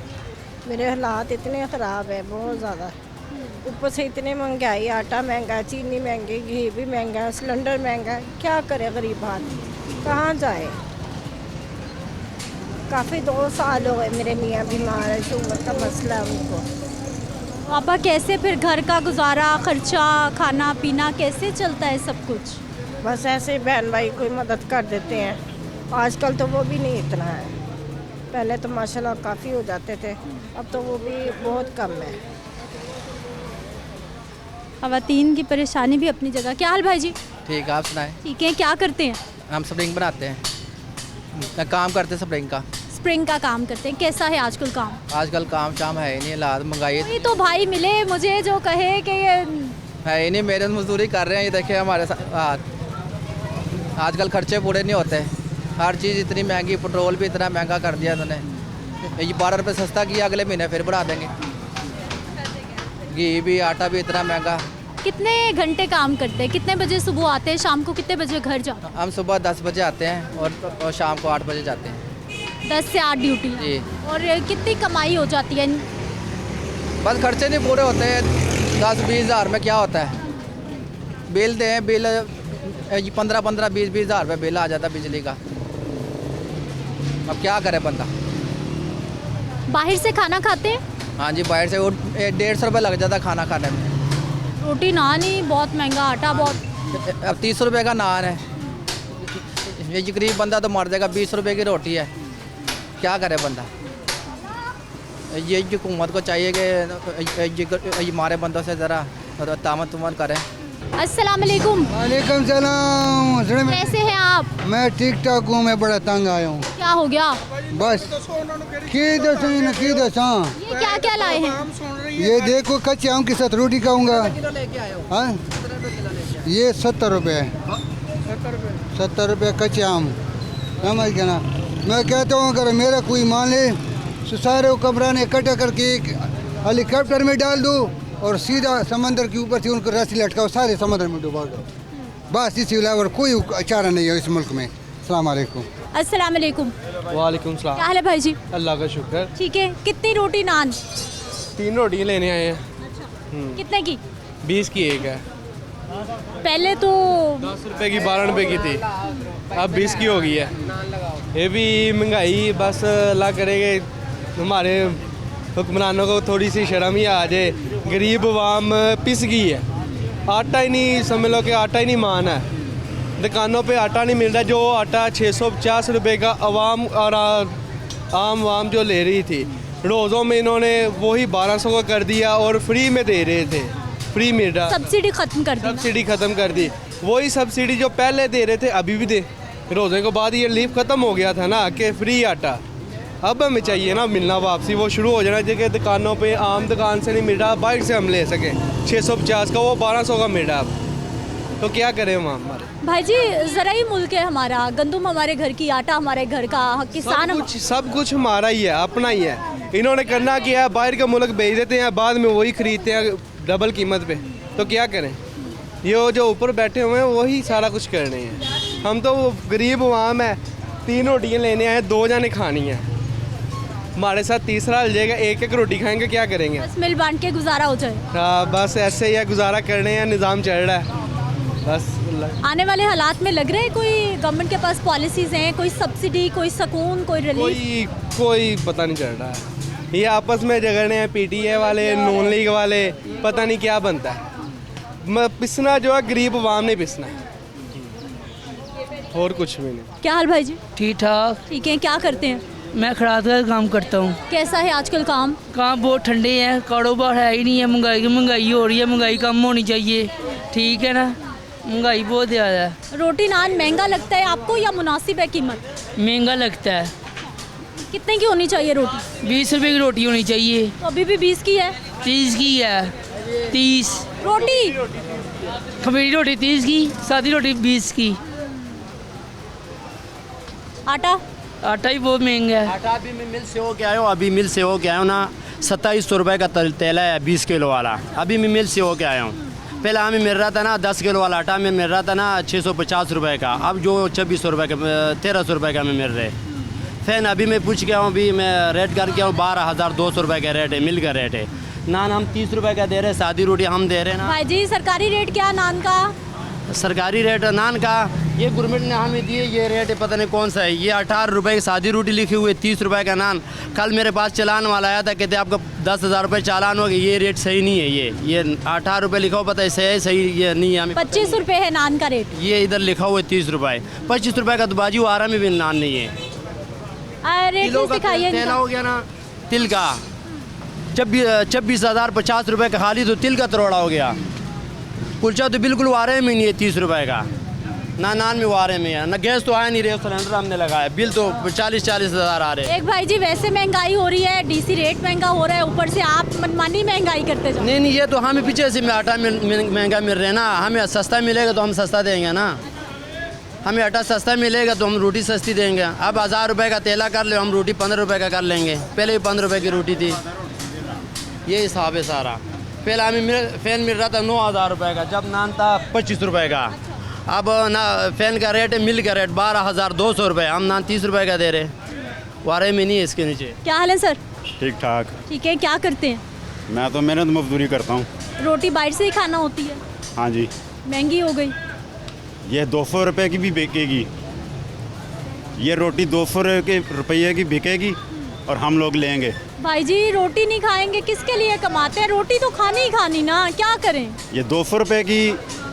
मेरे हालात इतने ख़राब है, बहुत ज़्यादा। ऊपर से इतनी महंगाई, आटा महंगा, चीनी महंगी, घी भी महंगा, सिलेंडर महंगा। क्या करे गरीब आदमी, कहाँ जाए। काफ़ी 2 साल हो गए मेरे मियाँ बीमार है, शुगर का मसला है उनको। आपा कैसे फिर घर का गुजारा, खर्चा, खाना पीना कैसे चलता है सब कुछ? बस ऐसे ही बहन भाई कोई मदद कर देते हैं। आजकल तो वो भी नहीं इतना है, पहले तो माशाल्लाह काफ़ी हो जाते थे, अब तो वो भी बहुत कम है। ख़वातीन की परेशानी भी अपनी जगह। क्या हाल भाई जी? ठीक है, आप सुनाएं। ठीक है, क्या करते हैं? हम स्प्रिंग बनाते हैं, काम करते हैं स्प्रिंग का। स्प्रिंग का काम करते हैं। कैसा है आजकल काम? आजकल काम शाम है ही नहीं, हालात महंगाई कोई तो भाई मिले मुझे जो कहे कि ये है ही नहीं। मेहनत मजदूरी कर रहे हैं, ये देखिए हमारे साथ आजकल खर्चे पूरे नहीं होते। हर चीज़ इतनी महंगी, पेट्रोल भी इतना महंगा कर दिया इन्होंने। ये 12 रुपये सस्ता किया, अगले महीने फिर बढ़ा देंगे। घी भी, आटा भी इतना महंगा। कितने घंटे काम करते हैं? कितने बजे सुबह आते हैं, शाम को कितने बजे घर जाते हैं? हम सुबह 10 बजे आते हैं और शाम को 8 बजे जाते हैं। 10 से 8 ड्यूटी। जी। और कितनी कमाई हो जाती है? बस खर्चे नहीं पूरे होते हैं। 10-20 हज़ार में क्या होता है? बिल दें, बिल 15-15, 20-20 हज़ार रुपये बिल आ जाता है बिजली का। अब क्या करे बंदा। बाहर से खाना खाते हैं? हाँ जी, बाहर से 150 रुपये लग जाता है खाना खाने में। रोटी नान ही बहुत महंगा, आटा बहुत। अब 30 रुपये का नान है, ये गरीब बंदा तो मर जाएगा। 20 रुपये की रोटी है, क्या करे बंदा। ये हुकूमत को चाहिए कि हमारे बंदों से ज़रा तामत करें। अस्सलाम वालेकुम। वालेकुम सलाम। कैसे हैं आप? मैं ठीक ठाक हूँ, मैं बड़ा तंग आया हूँ। क्या हो गया? बस की दसा ये क्या क्या लाए हैं? ये देखो, कच्चे आम के साथ रोटी खाऊंगा। हाँ, ये 70 रुपये है। 70 रुपये कच्चे आम, समझ गया ना। मैं कहता हूँ अगर मेरा कोई मान ले तो सारे कमराने इकट्ठा करके एक हेलीकॉप्टर में डाल दो और सीधा समंदर के ऊपर से उनको रस्सी लटकाओ, सारे समंदर में डुबा दो। बस इसी अलावा कोई चारा नहीं है इस मुल्क में। अस्सलाम वालेकुम। अस्सलाम वालेकुम। वालेकुम सलाम। क्या हाल है भाई जी? अल्लाह का शुक्र। ठीक है। कितनी रोटी नान? 3 रोटियाँ लेने आए हैं। कितने की? 20 की एक है। पहले तो 10 रुपये की 12 रुपये की थी, अब 20 की हो गई है। ये भी महंगाई, बस अल्लाह करेंगे हमारे हुक्मरानों को थोड़ी सी शर्म ही आ जाए। गरीब आवाम पिस गई है, आटा ही नहीं, समझ लो कि आटा ही नहीं मान है। दुकानों पे आटा नहीं मिल रहा। जो आटा 650 रुपये का आवाम और आम वाम जो ले रही थी, रोज़ों में इन्होंने वही 1200 का कर दिया और फ्री में दे रहे थे। फ्री मिल रहा, सब्सिडी ख़त्म कर दी। सब्सिडी ख़त्म कर दी। वही सब्सिडी जो पहले दे रहे थे अभी भी दे। रोज़े के बाद ये रिलीफ ख़त्म हो गया था ना कि फ्री आटा। अब हमें चाहिए ना मिलना वापसी, वो शुरू हो जाना चाहिए। दुकानों पे आम दुकान से नहीं मिल रहा, बाहर से हम ले सकें 650 का, वो 1200 का मिल रहा। अब तो क्या करें हम हमारे भाई जी? ज़रा ही मुल्क है हमारा, गंदम हमारे घर की, आटा हमारे घर का, किसान सब कुछ हमारा ही है, अपना ही है। इन्होंने करना क्या है, बाहर का मुल्क भेज देते हैं, बाद में वही खरीदते हैं डबल कीमत पे। तो क्या करें, ये जो ऊपर बैठे हुए हैं वही सारा कुछ करने हैं। हम तो गरीब आवाम है, 3 रोटियाँ लेने आए, 2 जाने खानी है। हमारे साथ तीसरा ले जाएगा, एक एक रोटी खाएंगे, क्या करेंगे? बस मिल बांट के गुजारा हो जाए। हाँ, बस ऐसे ही है, गुजारा करने हैं, निज़ाम चल रहा है बस। आने वाले हालात में लग रहा है कोई गवर्नमेंट के पास पॉलिसीज़ हैं, कोई सब्सिडी, कोई सुकून, कोई रिलीफ? कोई पता नहीं चल रहा है। ये आपस में झगड़ने हैं, पीटीए वाले, नून लीग वाले, पता नहीं क्या बनता है। पिसना जो है गरीब आवाम ने पिसना है, और कुछ भी नहीं। क्या हाल भाई जी? ठीक ठाक। ठीक है। क्या करते हैं? मैं खड़ात का काम करता हूँ। कैसा है आजकल काम? काम बहुत ठंडे हैं, कारोबार है ही नहीं है। महंगाई हो रही है, महंगाई कम होनी चाहिए, ठीक है ना। महंगाई बहुत ज़्यादा है। रोटी नान महंगा लगता है आपको या मुनासिब है कीमत? महंगा लगता है। कितने की होनी चाहिए रोटी? 20 रुपये की रोटी होनी चाहिए। तो अभी भी 20 की है? 30 की है। 30 रोटी? खमीरी रोटी 30 की, सादी रोटी 20 की। आटा आटा ही बहुत महंगा है। आटा अभी मैं मिल से हो के आया हूँ, अभी मिल से हो के आया हूँ ना, 2700 रुपये का तेल है 20 किलो वाला। अभी मैं मिल से हो के आया हूँ। पहले हमें मिल रहा था ना 10 किलो वाला आटा में मिल रहा था ना 650 रुपये का, अब जो 2600 रुपये का 1300 रुपये का में मिल रहे। फिर अभी मैं पूछ के आऊँ, अभी मैं रेट करके आऊँ 12,200 रुपये का रेट है, मिल का रेट है। नान हम 30 रुपये का दे रहे हैं, सादी रोटी हम दे रहे हैं ना। भाई जी सरकारी रेट क्या नान का? सरकारी रेट नान का ये गवर्नमेंट ने हमें दिए, ये रेट है पता नहीं कौन सा है। ये 18 रुपये की सादी रोटी लिखी हुई है, 30 रुपये का नान। कल मेरे पास चालान वाला आया था, कहते आपका 10,000 रुपये चालान हो गया। ये रेट सही नहीं है, ये 18 रुपये लिखा हुआ, पता है सही ये नहीं है। हमें 25 रुपये है नान का रेट। ये इधर लिखा हुआ है 30 रुपये। 25 रुपये का तो बाजू आरा में भी नान नहीं है। रेट किलो का दिखाइए तेल हो गया ना, तिल का 26,050 रुपये का खाली, तो तिल का तरोड़ा हो गया। कुलचा तो बिल्कुल वारे में नहीं है 30 रुपये का, ना नान में वारे में है, ना गैस तो आया नहीं रहे, सिलेंडर हमने लगाया, बिल तो 40-40 हज़ार आ रहे हैं। एक भाई जी वैसे महंगाई हो रही है, डीसी रेट महंगा हो रहा है, ऊपर से आप मनमानी महंगाई करते जाओ। नहीं ये तो हमें पीछे से आटा महंगा मिल रहा है ना, हमें सस्ता मिलेगा तो हम सस्ता देंगे ना। हमें आटा सस्ता मिलेगा तो हम रोटी सस्ती देंगे। अब 1000 रुपये का तेला कर ले, हम रोटी 15 रुपये का कर लेंगे। पहले भी 15 रुपये की रोटी थी, ये हिसाब है सारा। पहले हमें फ़ैन मिल रहा था 9,000 रुपये का, जब नान था 25 रुपये का। अब ना फ़ैन का रेट है, मिल का रेट 12,200 रुपये, हम नान 30 रुपये का दे रहे, वारे में नहीं है इसके नीचे। क्या हाल है सर? ठीक ठाक। ठीक है, क्या करते हैं? मैं तो मेहनत मजदूरी करता हूँ। रोटी बाहर से ही खाना होती है? हाँ जी। महंगी हो गई? ये 200 रुपये की भी बिकेगी, ये रोटी 200 रुपये की बिकेगी और हम लोग लेंगे। भाई जी रोटी नहीं खाएंगे, किसके लिए कमाते हैं? रोटी तो खानी ही खानी ना, क्या करें? ये 200 रुपये की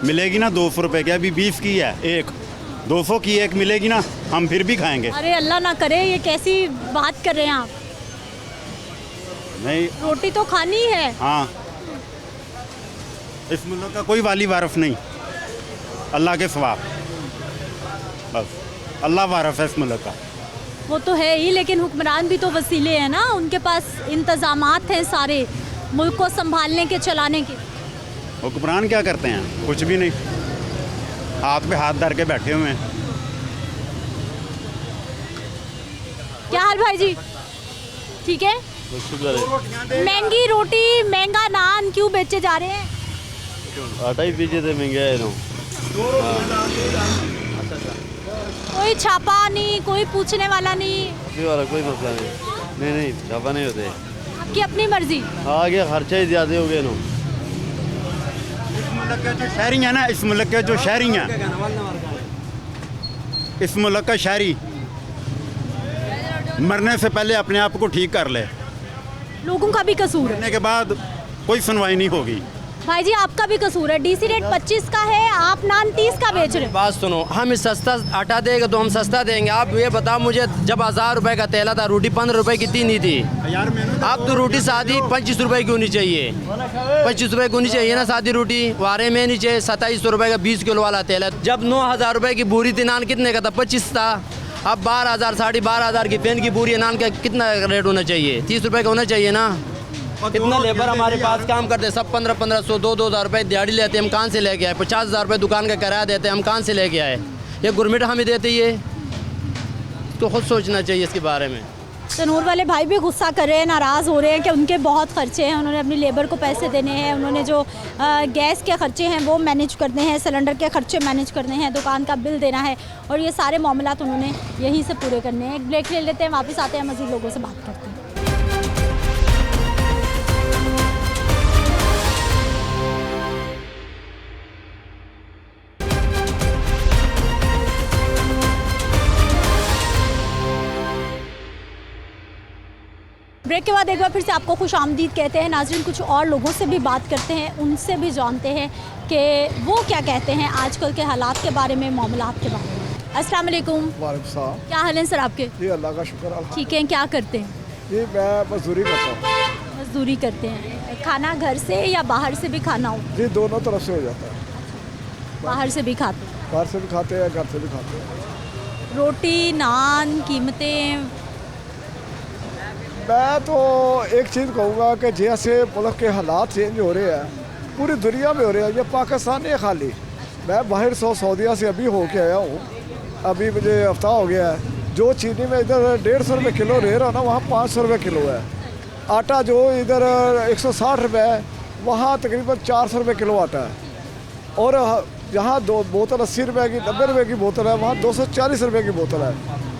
मिलेगी ना, 200 रुपये की, अभी 20 की है एक, 200 की एक मिलेगी ना, हम फिर भी खाएंगे। अरे अल्लाह ना करे, ये कैसी बात कर रहे हैं आप? नहीं, रोटी तो खानी है। हाँ, इस मुल्क का कोई वाली वारफ नहीं, अल्लाह के सवा, बस अल्लाह वारफ है इस मुल्क का। वो तो है ही, लेकिन हुक्मरान भी तो वसीले हैं ना, उनके पास इंतजामात हैं सारे मुल्क को संभालने के, चलाने के। हुक्मरान क्या करते हैं? कुछ भी नहीं, हाथ पे हाथ धर के बैठे हुए हैं। क्या हाल भाई जी? ठीक है। महंगी रोटी महंगा नान क्यों बेचे जा रहे हैं? आटा ही पीछे थे महंगा है ना। कोई छापा नहीं, कोई पूछने वाला नहीं? वाला कोई मसला नहीं, नहीं छापा नहीं होते। आपकी अपनी मर्जी? आ गया, खर्चा ही ज़्यादा हो गया ना। इस मुल्क के जो शहरी हैं ना, इस मुल्क के जो शहरी हैं, इस मुल्क का शहरी मरने से पहले अपने आप को ठीक कर ले। लोगों का भी कसूर है, मरने के बाद कोई सुनवाई नहीं होगी। भाई जी आपका भी कसूर है। डीसी रेट 25 का है, आप नान 30 का बेच रहे हैं। बात सुनो, हम सस्ता आटा देगा तो हम सस्ता देंगे। आप ये बताओ मुझे, जब 1000 रुपये का तेला था, रोटी 15 रुपये की नहीं थी। अब तो रोटी सादी 25 रुपये की होनी चाहिए, 25 रुपये की होनी चाहिए ना सादी रोटी, वारे में नीचे 2700 रुपये का 20 किलो वाला तेल है। जब 9,000 रुपये की पूरी थी, नान कितने का था? 25 था। अब 12,000 12,500 की पेन की पूरी नान का कितना रेट होना चाहिए? 30 रुपये का होना चाहिए ना। कितना लेबर हमारे पास काम करते हैं, सब 1500 2,000 रुपये दिहाड़ी लेते हैं, हम कहाँ से लेके आए? 50,000 रुपये दुकान का किराया देते हैं, हम कहाँ से लेके आए? ये गवर्नमेंट हमें देती है, तो खुद सोचना चाहिए इसके बारे में। तनूर वाले भाई भी गुस्सा कर रहे हैं, नाराज़ हो रहे हैं कि उनके बहुत खर्चे हैं, उन्होंने अपनी लेबर को पैसे देने हैं, उन्होंने जो गैस के खर्चे हैं वो मैनेज करने हैं, सिलेंडर के खर्चे मैनेज करने हैं, दुकान का बिल देना है, और ये सारे मामलात उन्होंने यहीं से पूरे करने हैं। एक ब्रेक ले लेते हैं, वापस आते हैं, मज़ीद लोगों से बात करते हैं। ब्रेक के बाद एक बार फिर से आपको खुश आमदीद कहते हैं। नाज़रीन, कुछ और लोगों से भी बात करते हैं, उनसे भी जानते हैं कि वो क्या कहते हैं आजकल के हालात के बारे में, मामलात के बारे में। अस्सलाम वालेकुम। वालेकुम सलाम। क्या हाल है सर आपके? जी अल्लाह का शुक्र। ठीक है। क्या करते हैं? जी मैं मजदूरी करता हूँ। मजदूरी करते हैं। खाना घर से या बाहर से भी खाना हो? जी दोनों तरफ से हो जाता है। बाहर से भी खाते हैं? बाहर से भी खाते हैं, घर से भी खाते हैं। रोटी नान कीमतें? मैं तो एक चीज़ कहूँगा कि जैसे मुल्क के हालात चेंज हो रहे हैं, पूरी दुनिया में हो रहे हैं, ये पाकिस्तान नहीं है खाली। मैं बाहर सऊदीया से अभी हो के आया हूँ, अभी मुझे हफ्ता हो गया है। जो चीनी में इधर 150 रुपये किलो रेट है ना, वहाँ 500 रुपये किलो है। आटा जो इधर 160 रुपये है, वहाँ तकरीबन 400 रुपये किलो आटा है। और जहाँ दो बोतल 80 रुपये की 90 रुपये की बोतल है, वहाँ 240 रुपये की बोतल है।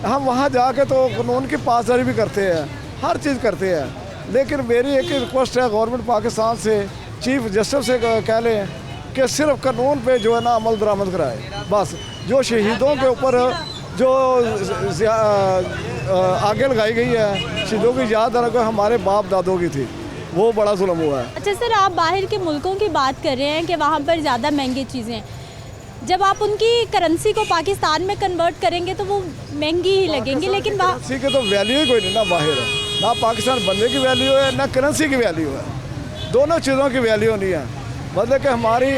हम वहाँ जाके तो कानून की पासदारी भी करते हैं, हर चीज़ करते हैं। लेकिन मेरी एक रिक्वेस्ट है गवर्नमेंट पाकिस्तान से, चीफ जस्टिस से कह लें कि सिर्फ कानून पे जो है ना अमल दरामद कराए। बस जो शहीदों के ऊपर जो आगे लगाई गई है, शहीदों की याद रखो हमारे बाप दादों की थी, वो बड़ा जुल्म हुआ है। अच्छा सर, आप बाहर के मुल्कों की बात कर रहे हैं कि वहाँ पर ज़्यादा महंगी चीज़ें हैं। जब आप उनकी करेंसी को पाकिस्तान में कन्वर्ट करेंगे तो वो महंगी ही लगेंगी, लेकिन वहाँ करेंसी की तो वैल्यू ही कोई नहीं ना बाहर, ना पाकिस्तान बनने की वैल्यू है ना करेंसी की वैल्यू है। दोनों चीज़ों की वैल्यू नहीं है। मतलब कि हमारी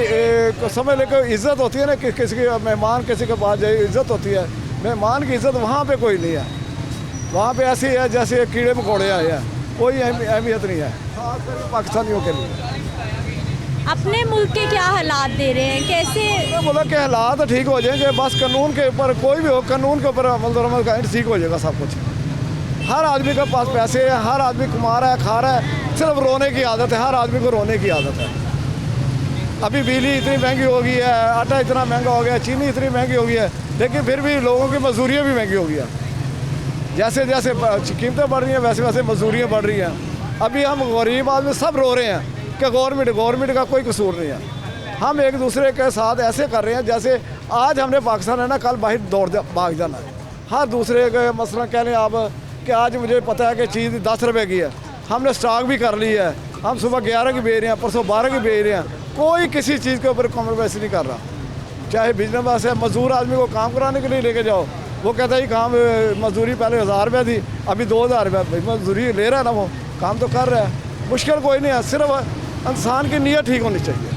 समझ लेकर इज़्ज़त होती है ना कि किसी के मेहमान किसी के पास जाए, इज़्ज़त होती है। मेहमान की इज़्ज़त वहाँ पे कोई नहीं है। वहाँ पे ऐसी है जैसे कीड़े मकोड़े आए हैं, कोई अहमियत नहीं है खासकर पाकिस्तानियों के लिए। अपने मुल्क के क्या हालात दे रहे हैं, कैसे मुल्क के हालात ठीक हो जाएंगे, बस कानून के ऊपर कोई भी हो, कानून के ऊपर अमल दरामद का ठीक हो जाएगा सब कुछ। हर आदमी के पास पैसे हैं, हर आदमी कमा रहा है, खा रहा है, सिर्फ रोने की आदत है। हर आदमी को रोने की आदत है। अभी बिजली इतनी महंगी हो गई है, आटा इतना महंगा हो गया, चीनी इतनी महंगी हो गई है, लेकिन फिर भी लोगों की मजदूरियाँ भी महंगी हो गई है। जैसे जैसे कीमतें बढ़ रही हैं वैसे वैसे मजदूरियाँ बढ़ रही हैं। अभी हम गरीब आदमी सब रो रहे हैं कि गवर्नमेंट का कोई कसूर नहीं है। हम एक दूसरे के साथ ऐसे कर रहे हैं जैसे आज हमने पाकिस्तान है ना, कल बाहर भाग जाना है। हर दूसरे के मसला कह लें आप कि आज मुझे पता है कि चीज़ 10 रुपये की है, हमने स्टॉक भी कर ली है, हम सुबह 11 की बेच रहे हैं, परसों 12 की बेच रहे हैं। कोई किसी चीज़ के ऊपर कॉम्प्रोमाइज़ नहीं कर रहा। चाहे बिजनेस वाले है, मजदूर आदमी को काम कराने के लिए लेके जाओ, वो कहता है काम मजदूरी पहले 1000 रुपये थी, अभी 2000 रुपये। मजदूरी ले रहा है ना, वो काम तो कर रहा है। मुश्किल कोई नहीं है, सिर्फ इंसान की नीयत ठीक होनी चाहिए।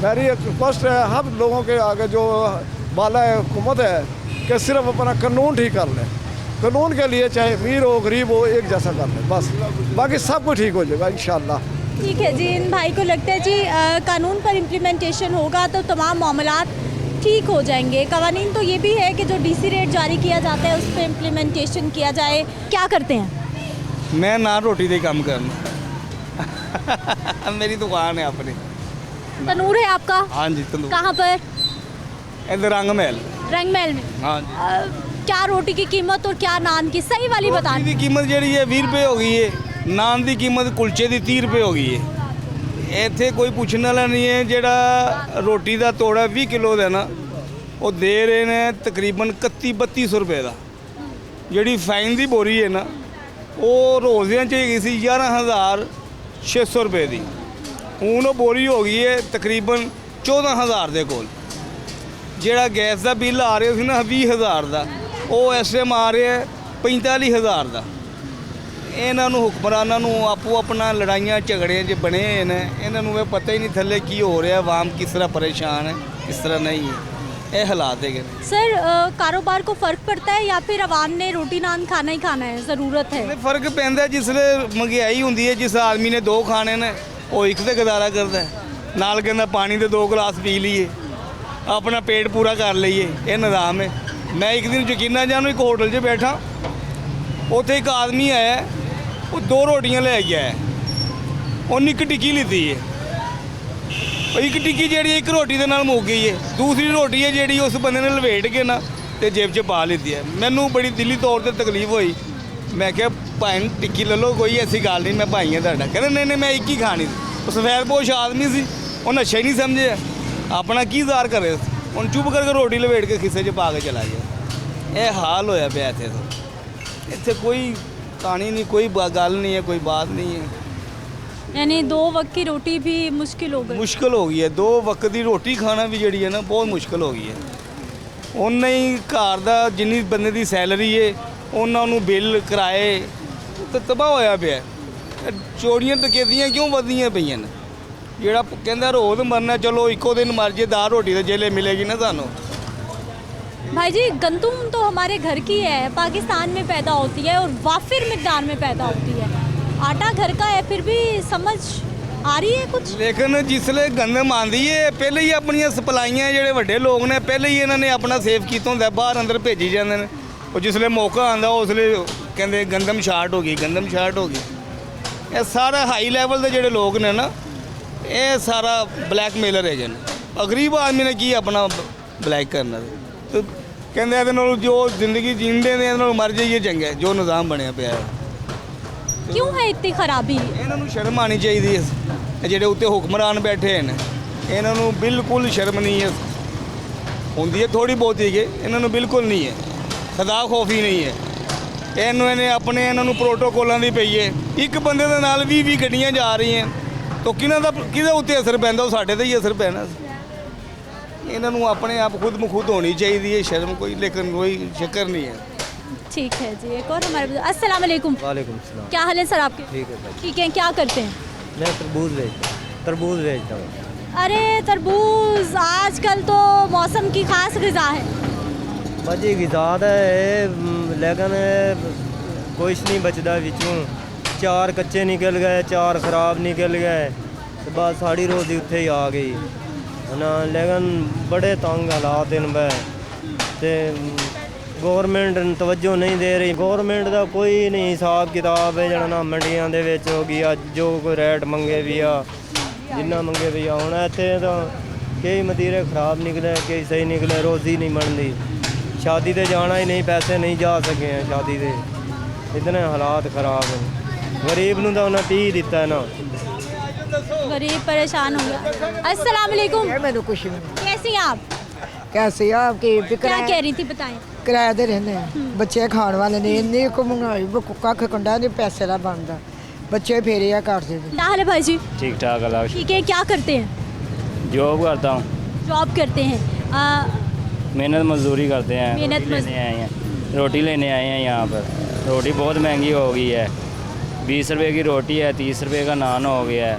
मेरी एक रिक्वेस्ट है हम लोगों के आगे जो बाला हुकूमत है कि सिर्फ अपना कानून ठीक कर लें। कानून के लिए चाहे अमीर हो गरीब हो एक जैसा कर लें, बस बाकी सब कुछ ठीक हो जाएगा इंशाल्लाह। ठीक है जी, इन भाई को लगता है जी कानून पर इम्प्लीमेंटेशन होगा तो तमाम मामलात ठीक हो जाएंगे। कवानीन तो ये भी है कि जो डीसी रेट जारी किया जाता है उस पर इम्प्लीमेंटेशन किया जाए। क्या करते हैं? मैं नान रोटी का काम करना मेरी दुकान है अपनी। तनूर है आपका? हाँ जी तंदूर। कहाँ पर? इधर रंगमहल। रंगमहल में? हाँ जी। क्या रोटी की कीमत और क्या नान की सही वाली बता? रोटी की कीमत जी है 20 रुपये हो गई है, नान की कीमत कुलचे की 30 रुपये हो गई है। इत्थे कोई पूछने वाला नहीं है। ਜਿਹੜਾ रोटी का तोड़ा 20 किलो का ना वो दे रहे हैं तकरीबन 31-32 रुपये का। जी फाइन की बोरी है ना वो रोज़ियाँ च गई सी 11,600 रुपये की, हूँ वो बोरी हो गई है तकरीबन 14,000 के कोल। ਜਿਹੜਾ गैस का बिल आ रहा ਸੀ ना 20,000 का, वो इस टाइम आ रहा है 45,000 का। इन्हों हुक्मरानों ਨੂੰ ਆਪੋ ਆਪਣਾ ਲੜਾਈਆਂ ਝਗੜੇ 'ਚ ਬਣੇ ਨੇ, ਇਹਨਾਂ ਨੂੰ ਇਹ ਪਤਾ ਹੀ ਨਹੀਂ ਥੱਲੇ ਕੀ ਹੋ ਰਿਹਾ, ਆਵਾਮ किस तरह परेशान है किस तरह नहीं है, ये हालात है। सर कारोबार को फ़र्क पड़ता है या फिर आवाम ने रोटी नान खाना ही खाना है, ज़रूरत है? फ़र्क पैंदा जिसले महंगाई होंदी है, जिस आदमी ने 2 खाने ने वो एक से गुजारा करता है, नाल कहंदा पानी के 2 गिलास पी लीए अपना पेट पूरा कर लीए, ये निज़ाम है। मैं एक दिन यकीना जानू एक होटल 'च बैठा, उत्थे एक आदमी आया, वो 2 रोटियां ले गया है, उन्हें एक टिक्की लीती है, एक टिक्की जी एक रोटी के नाल मुक गई है, दूसरी रोटी है जी उस बंदे ने लपेट के ना तो जेब च पा ली है। मैनू बड़ी दिली तौर पर तकलीफ हुई, मैं क्या भाई टिक्की ले लो, कोई ऐसी गल नहीं, मैं भाई हाँ तुहाडा। कहते नहीं नहीं मैं एक ही खानी थी। सफेद पोश आदमी सी, वो नशा ही नहीं समझे, अपना की जार करे, उन चुप करके रोटी लपेट के खिस्से च पा के चला गया। ये हाल होया पे इत्थे कोई कहानी नहीं, कोई गल नहीं है, कोई बात नहीं है। यानी 2 वक्त की रोटी भी मुश्किल हो गई? मुश्किल हो गई है, 2 वक्त की रोटी खाना भी जी है ना बहुत मुश्किल हो गई है। उन्ना ही घर का जिन्नी बंदे की सैलरी है उन्होंने बिल किराए तो तबाह होया पे। चोरियां डकैतियां क्यों वधियां पईयां ने? जेड़ा कहंदा रोज़ मरना, चलो इको दिन मर जे, 10 रोटी तो जेले मिलेगी ना सानू। भाई जी गंदम तो हमारे घर की है, पाकिस्तान में पैदा होती है और वाफिर मिकदार में पैदा होती है, आटा घर का है, फिर भी समझ आ रही है कुछ? लेकिन जिसले गंदम आती है पहले ही अपन सप्लाइयां जोड़े वड्डे लोग ने पहले ही इन्होंने अपना सेफ किया होंगे, बाहर अंदर भेजी जाते हैं। ਉਹ ਜਿਸਲੇ ਮੌਕਾ ਆਉਂਦਾ ਉਸਲੇ ਕਹਿੰਦੇ ਗੰਦਮ ਸ਼ਾਰਟ ਹੋ ਗਈ, ਗੰਦਮ ਸ਼ਾਰਟ ਹੋ ਗਈ। ਇਹ ਸਾਰਾ ਹਾਈ ਲੈਵਲ ਦੇ ਜਿਹੜੇ ਲੋਕ ਨੇ ਨਾ, ਇਹ ਸਾਰਾ ਬਲੈਕਮੇਲਰ ਹੈਗੇ ਨੇ। ਗਰੀਬ ਆਦਮੀ ਨੇ ਕੀ ਆਪਣਾ ਬਲੈਕ ਕਰਨਾ ਤੇ ਕਹਿੰਦੇ ਇਹਦੇ ਨਾਲ ਜੋ ਜ਼ਿੰਦਗੀ ਜੀਂਦੇ ਨੇ ਇਹਦੇ ਨਾਲ ਮਰ ਜਾਈਏ ਚੰਗਾ ਜੋ ਨਿਜ਼ਾਮ ਬਣਿਆ ਪਿਆ ਹੈ। क्यों है इतनी खराबी? ਇਹਨਾਂ ਨੂੰ ਸ਼ਰਮ ਆਣੀ ਚਾਹੀਦੀ ਹੈ। ਇਹ ਜਿਹੜੇ ਉੱਤੇ ਹੁਕਮਰਾਨ ਬੈਠੇ ਨੇ ਇਹਨਾਂ ਨੂੰ ਬਿਲਕੁਲ ਸ਼ਰਮ ਨਹੀਂ ਹੈ। ਹੁੰਦੀ ਹੈ ਥੋੜੀ ਬਹੁਤੀ ਕਿ ਇਹਨਾਂ ਨੂੰ ਬਿਲਕੁਲ ਨਹੀਂ ਹੈ, ਖੁਦਾ ਖੌਫੀ ਨਹੀਂ ਹੈ। ਇਹਨਾਂ ਨੂੰ ਪ੍ਰੋਟੋਕੋਲਾਂ ਦੀ ਪਈ ਹੈ। ਇੱਕ ਬੰਦੇ ਦੇ ਨਾਲ 20 ਗੱਡੀਆਂ ਜਾ ਰਹੀਆਂ ਤਾਂ ਕਿਹਦੇ ਉੱਤੇ ਅਸਰ ਪੈਂਦਾ? ਉਹ ਸਾਡੇ ਤੇ ਹੀ ਅਸਰ ਪੈਣਾ। ਇਹਨਾਂ ਨੂੰ ਆਪਣੇ ਆਪ खुद ब खुद होनी चाहिए शर्म कोई, लेकिन कोई शक्कर नहीं है। ठीक है जी। एक और हमारे अस्सलाम वालेकुम। वालेकुम सलाम। क्या हाल है सर आपके? ठीक है भाई। ठीक है, क्या करते हैं? मैं तरबूज बेचता हूँ। अरे तरबूज आजकल तो मौसम की खास ग़िज़ा है। भाजी ग़िज़ा है लेकिन कुछ नहीं बचता बिचों। 4 कच्चे निकल गए, 4 ख़राब निकल गए तो बस साड़ी रोज़ी उत्थे ही आ गई ना। लेकिन बड़े तंग हालात इन ते गौरमेंट तवज्जो नहीं दे रही। गौरमेंट का कोई नहीं हिसाब किताब है जड़ा ना मंडियां दे विच हो गया जो कोई रेट मंगे भी आ जिन्ना मंगे भी आ। हुण इत्थे तो कई मतीरे खराब निकले, कई सही निकले, रोज़ी नहीं बनती। शादी ते जाना ही नहीं, पैसे नहीं जा सके हैं शादी ते, इतने हालात ख़राब हैं। गरीब नूं तो उन्हें पी दिता है ना, गरीब परेशान हो गया। अस्सलाम वालेकुम। मैंने कुछ नहीं। कैसी हैं आप? कैसे आपकी क्या कह रही थी बताएं। किराए दे रहने बच्चे खाने वाले ने इन्नी को मंगाई कख कंडा नहीं पैसे ला बनता बच्चे फेरे या काट दे। क्या हाल है भाई जी? ठीक ठाक अल्लाह। ठीक है, क्या करते हैं? जॉब करता हूँ। जॉब करते हैं। मेहनत मजदूरी करते हैं। मेहनत लेने आए हैं, रोटी लेने आए हैं यहाँ पर। रोटी बहुत महंगी हो गई है। 20 रुपए की रोटी है, 30 रुपए का नान हो गया है।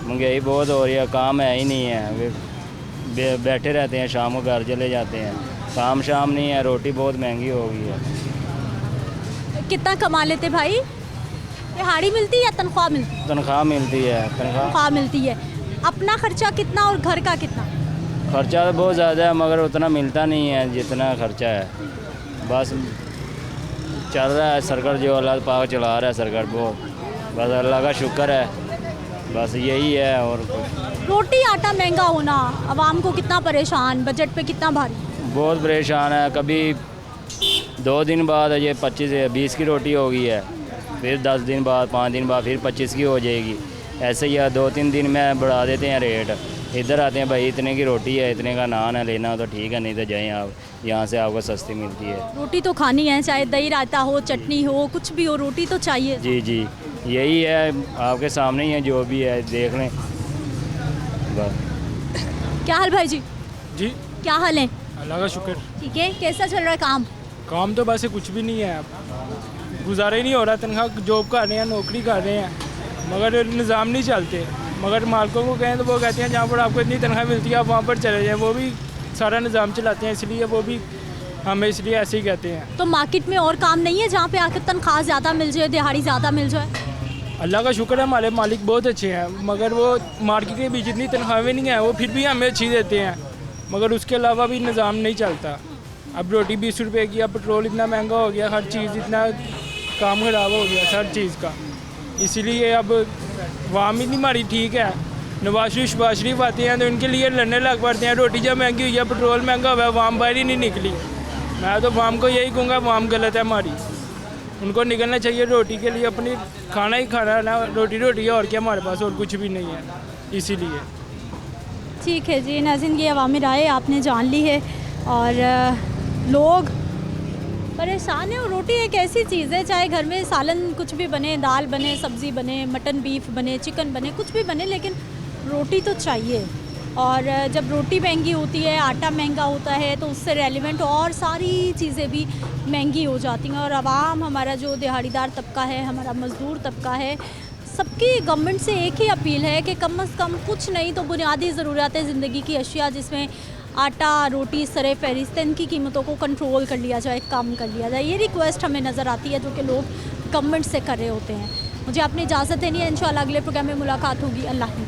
महंगाई बहुत हो रही है, काम है ही नहीं है। बैठे रहते हैं, शाम को घर चले जाते हैं। काम शाम नहीं है, रोटी बहुत महंगी हो गई है। कितना कमा लेते भाई? दिहाड़ी मिलती है या तनख्वाह मिलती है? तनख्वाह मिलती है। तनख्वाह मिलती है। अपना खर्चा कितना और घर का कितना? खर्चा तो बहुत ज़्यादा है मगर उतना मिलता नहीं है जितना खर्चा है। बस चल रहा है, सरकार जो अल्लाह पाक चला रहा है सरकार, बहुत बस अल्लाह का शुक्र है। बस यही है और कुछ। रोटी आटा महंगा होना आवाम को कितना परेशान, बजट पे कितना भारी? बहुत परेशान है। कभी 2 दिन बाद ये 25-20 की रोटी हो गई है, फिर 10 दिन बाद 5 दिन बाद फिर 25 की हो जाएगी। ऐसे ही 2-3 दिन में बढ़ा देते हैं रेट। इधर आते हैं भाई इतने की रोटी है, इतने का नान है, लेना तो ठीक है, नहीं तो जाएँ आप, यहाँ से आपको सस्ती मिलती है। रोटी तो खानी है, चाहे दही रायता हो, चटनी हो, कुछ भी हो, रोटी तो चाहिए। जी जी, यही है, आपके सामने ही है, जो भी है देख लें बस। क्या हाल भाई जी? जी क्या हाल है? अल्लाह का शुक्र। ठीक है, कैसा चल रहा है काम? काम तो वैसे कुछ भी नहीं है, अब गुजारा ही नहीं हो रहा। तनख्वाह जॉब कर रहे हैं, नौकरी कर रहे हैं, मगर निज़ाम नहीं चलते। मगर मालिकों को कहें तो वो कहते हैं जहाँ पर आपको इतनी तनख्वाह मिलती है आप वहाँ पर चले जाएँ। वो भी सारा निज़ाम चलाते हैं, इसलिए वो भी हमें इसलिए ऐसे ही कहते हैं। तो मार्केट में और काम नहीं है जहाँ पे आकर तनख्वाह ज़्यादा मिल जाए, दिहाड़ी ज़्यादा मिल जाए? अल्लाह का शुक्र है, हमारे मालिक बहुत अच्छे हैं, मगर वो मार्केट में भी जितनी तनख्वाहें नहीं हैं वो फिर भी हमें अच्छी देते हैं, मगर उसके अलावा भी निज़ाम नहीं चलता। अब रोटी 20 रुपए की, अब पेट्रोल इतना महंगा हो गया, हर चीज़ इतना काम ख़राब हो गया हर चीज़ का। इसीलिए अब वाम ही नहीं हमारी ठीक है। नवाज शरीफ आते हैं तो इनके लिए लड़ने लग पड़ते हैं। रोटी जब महंगी हुई है, पेट्रोल महंगा हुआ है, वाम बाहर ही नहीं निकली। मैं तो वाम को यही कहूँगा, वाम गलत है हमारी, उनको निकलना चाहिए रोटी के लिए। अपनी खाना ही खाना है ना, रोटी है, और क्या हमारे पास और कुछ भी नहीं है, इसीलिए। ठीक है जी नाज़रीन, ये अवामी राय आपने जान ली है और लोग परेशान है। और रोटी एक ऐसी चीज़ है, चाहे घर में सालन कुछ भी बने, दाल बने, सब्ज़ी बने, मटन बीफ बने, चिकन बने, कुछ भी बने, लेकिन रोटी तो चाहिए। और जब रोटी महंगी होती है, आटा महंगा होता है, तो उससे रेलिवेंट और सारी चीज़ें भी महंगी हो जाती हैं। और आवाम, हमारा जो दिहाड़ीदार तबका है, हमारा मज़दूर तबका है, सबकी गवर्नमेंट से एक ही अपील है कि कम से कम कुछ नहीं तो बुनियादी ज़रूरियात ज़िंदगी की अशिया जिसमें आटा, रोटी सरे फहरिस्त, इनकी कीमतों को कंट्रोल कर लिया जाए, कम कर लिया जाए। ये रिक्वेस्ट हमें नज़र आती है जो कि लोग गवर्नमेंट से कर रहे होते हैं। मुझे अपनी इजाज़त देनी है, इंशाल्लाह अगले प्रोग्राम में मुलाकात होगी। अल्लाह के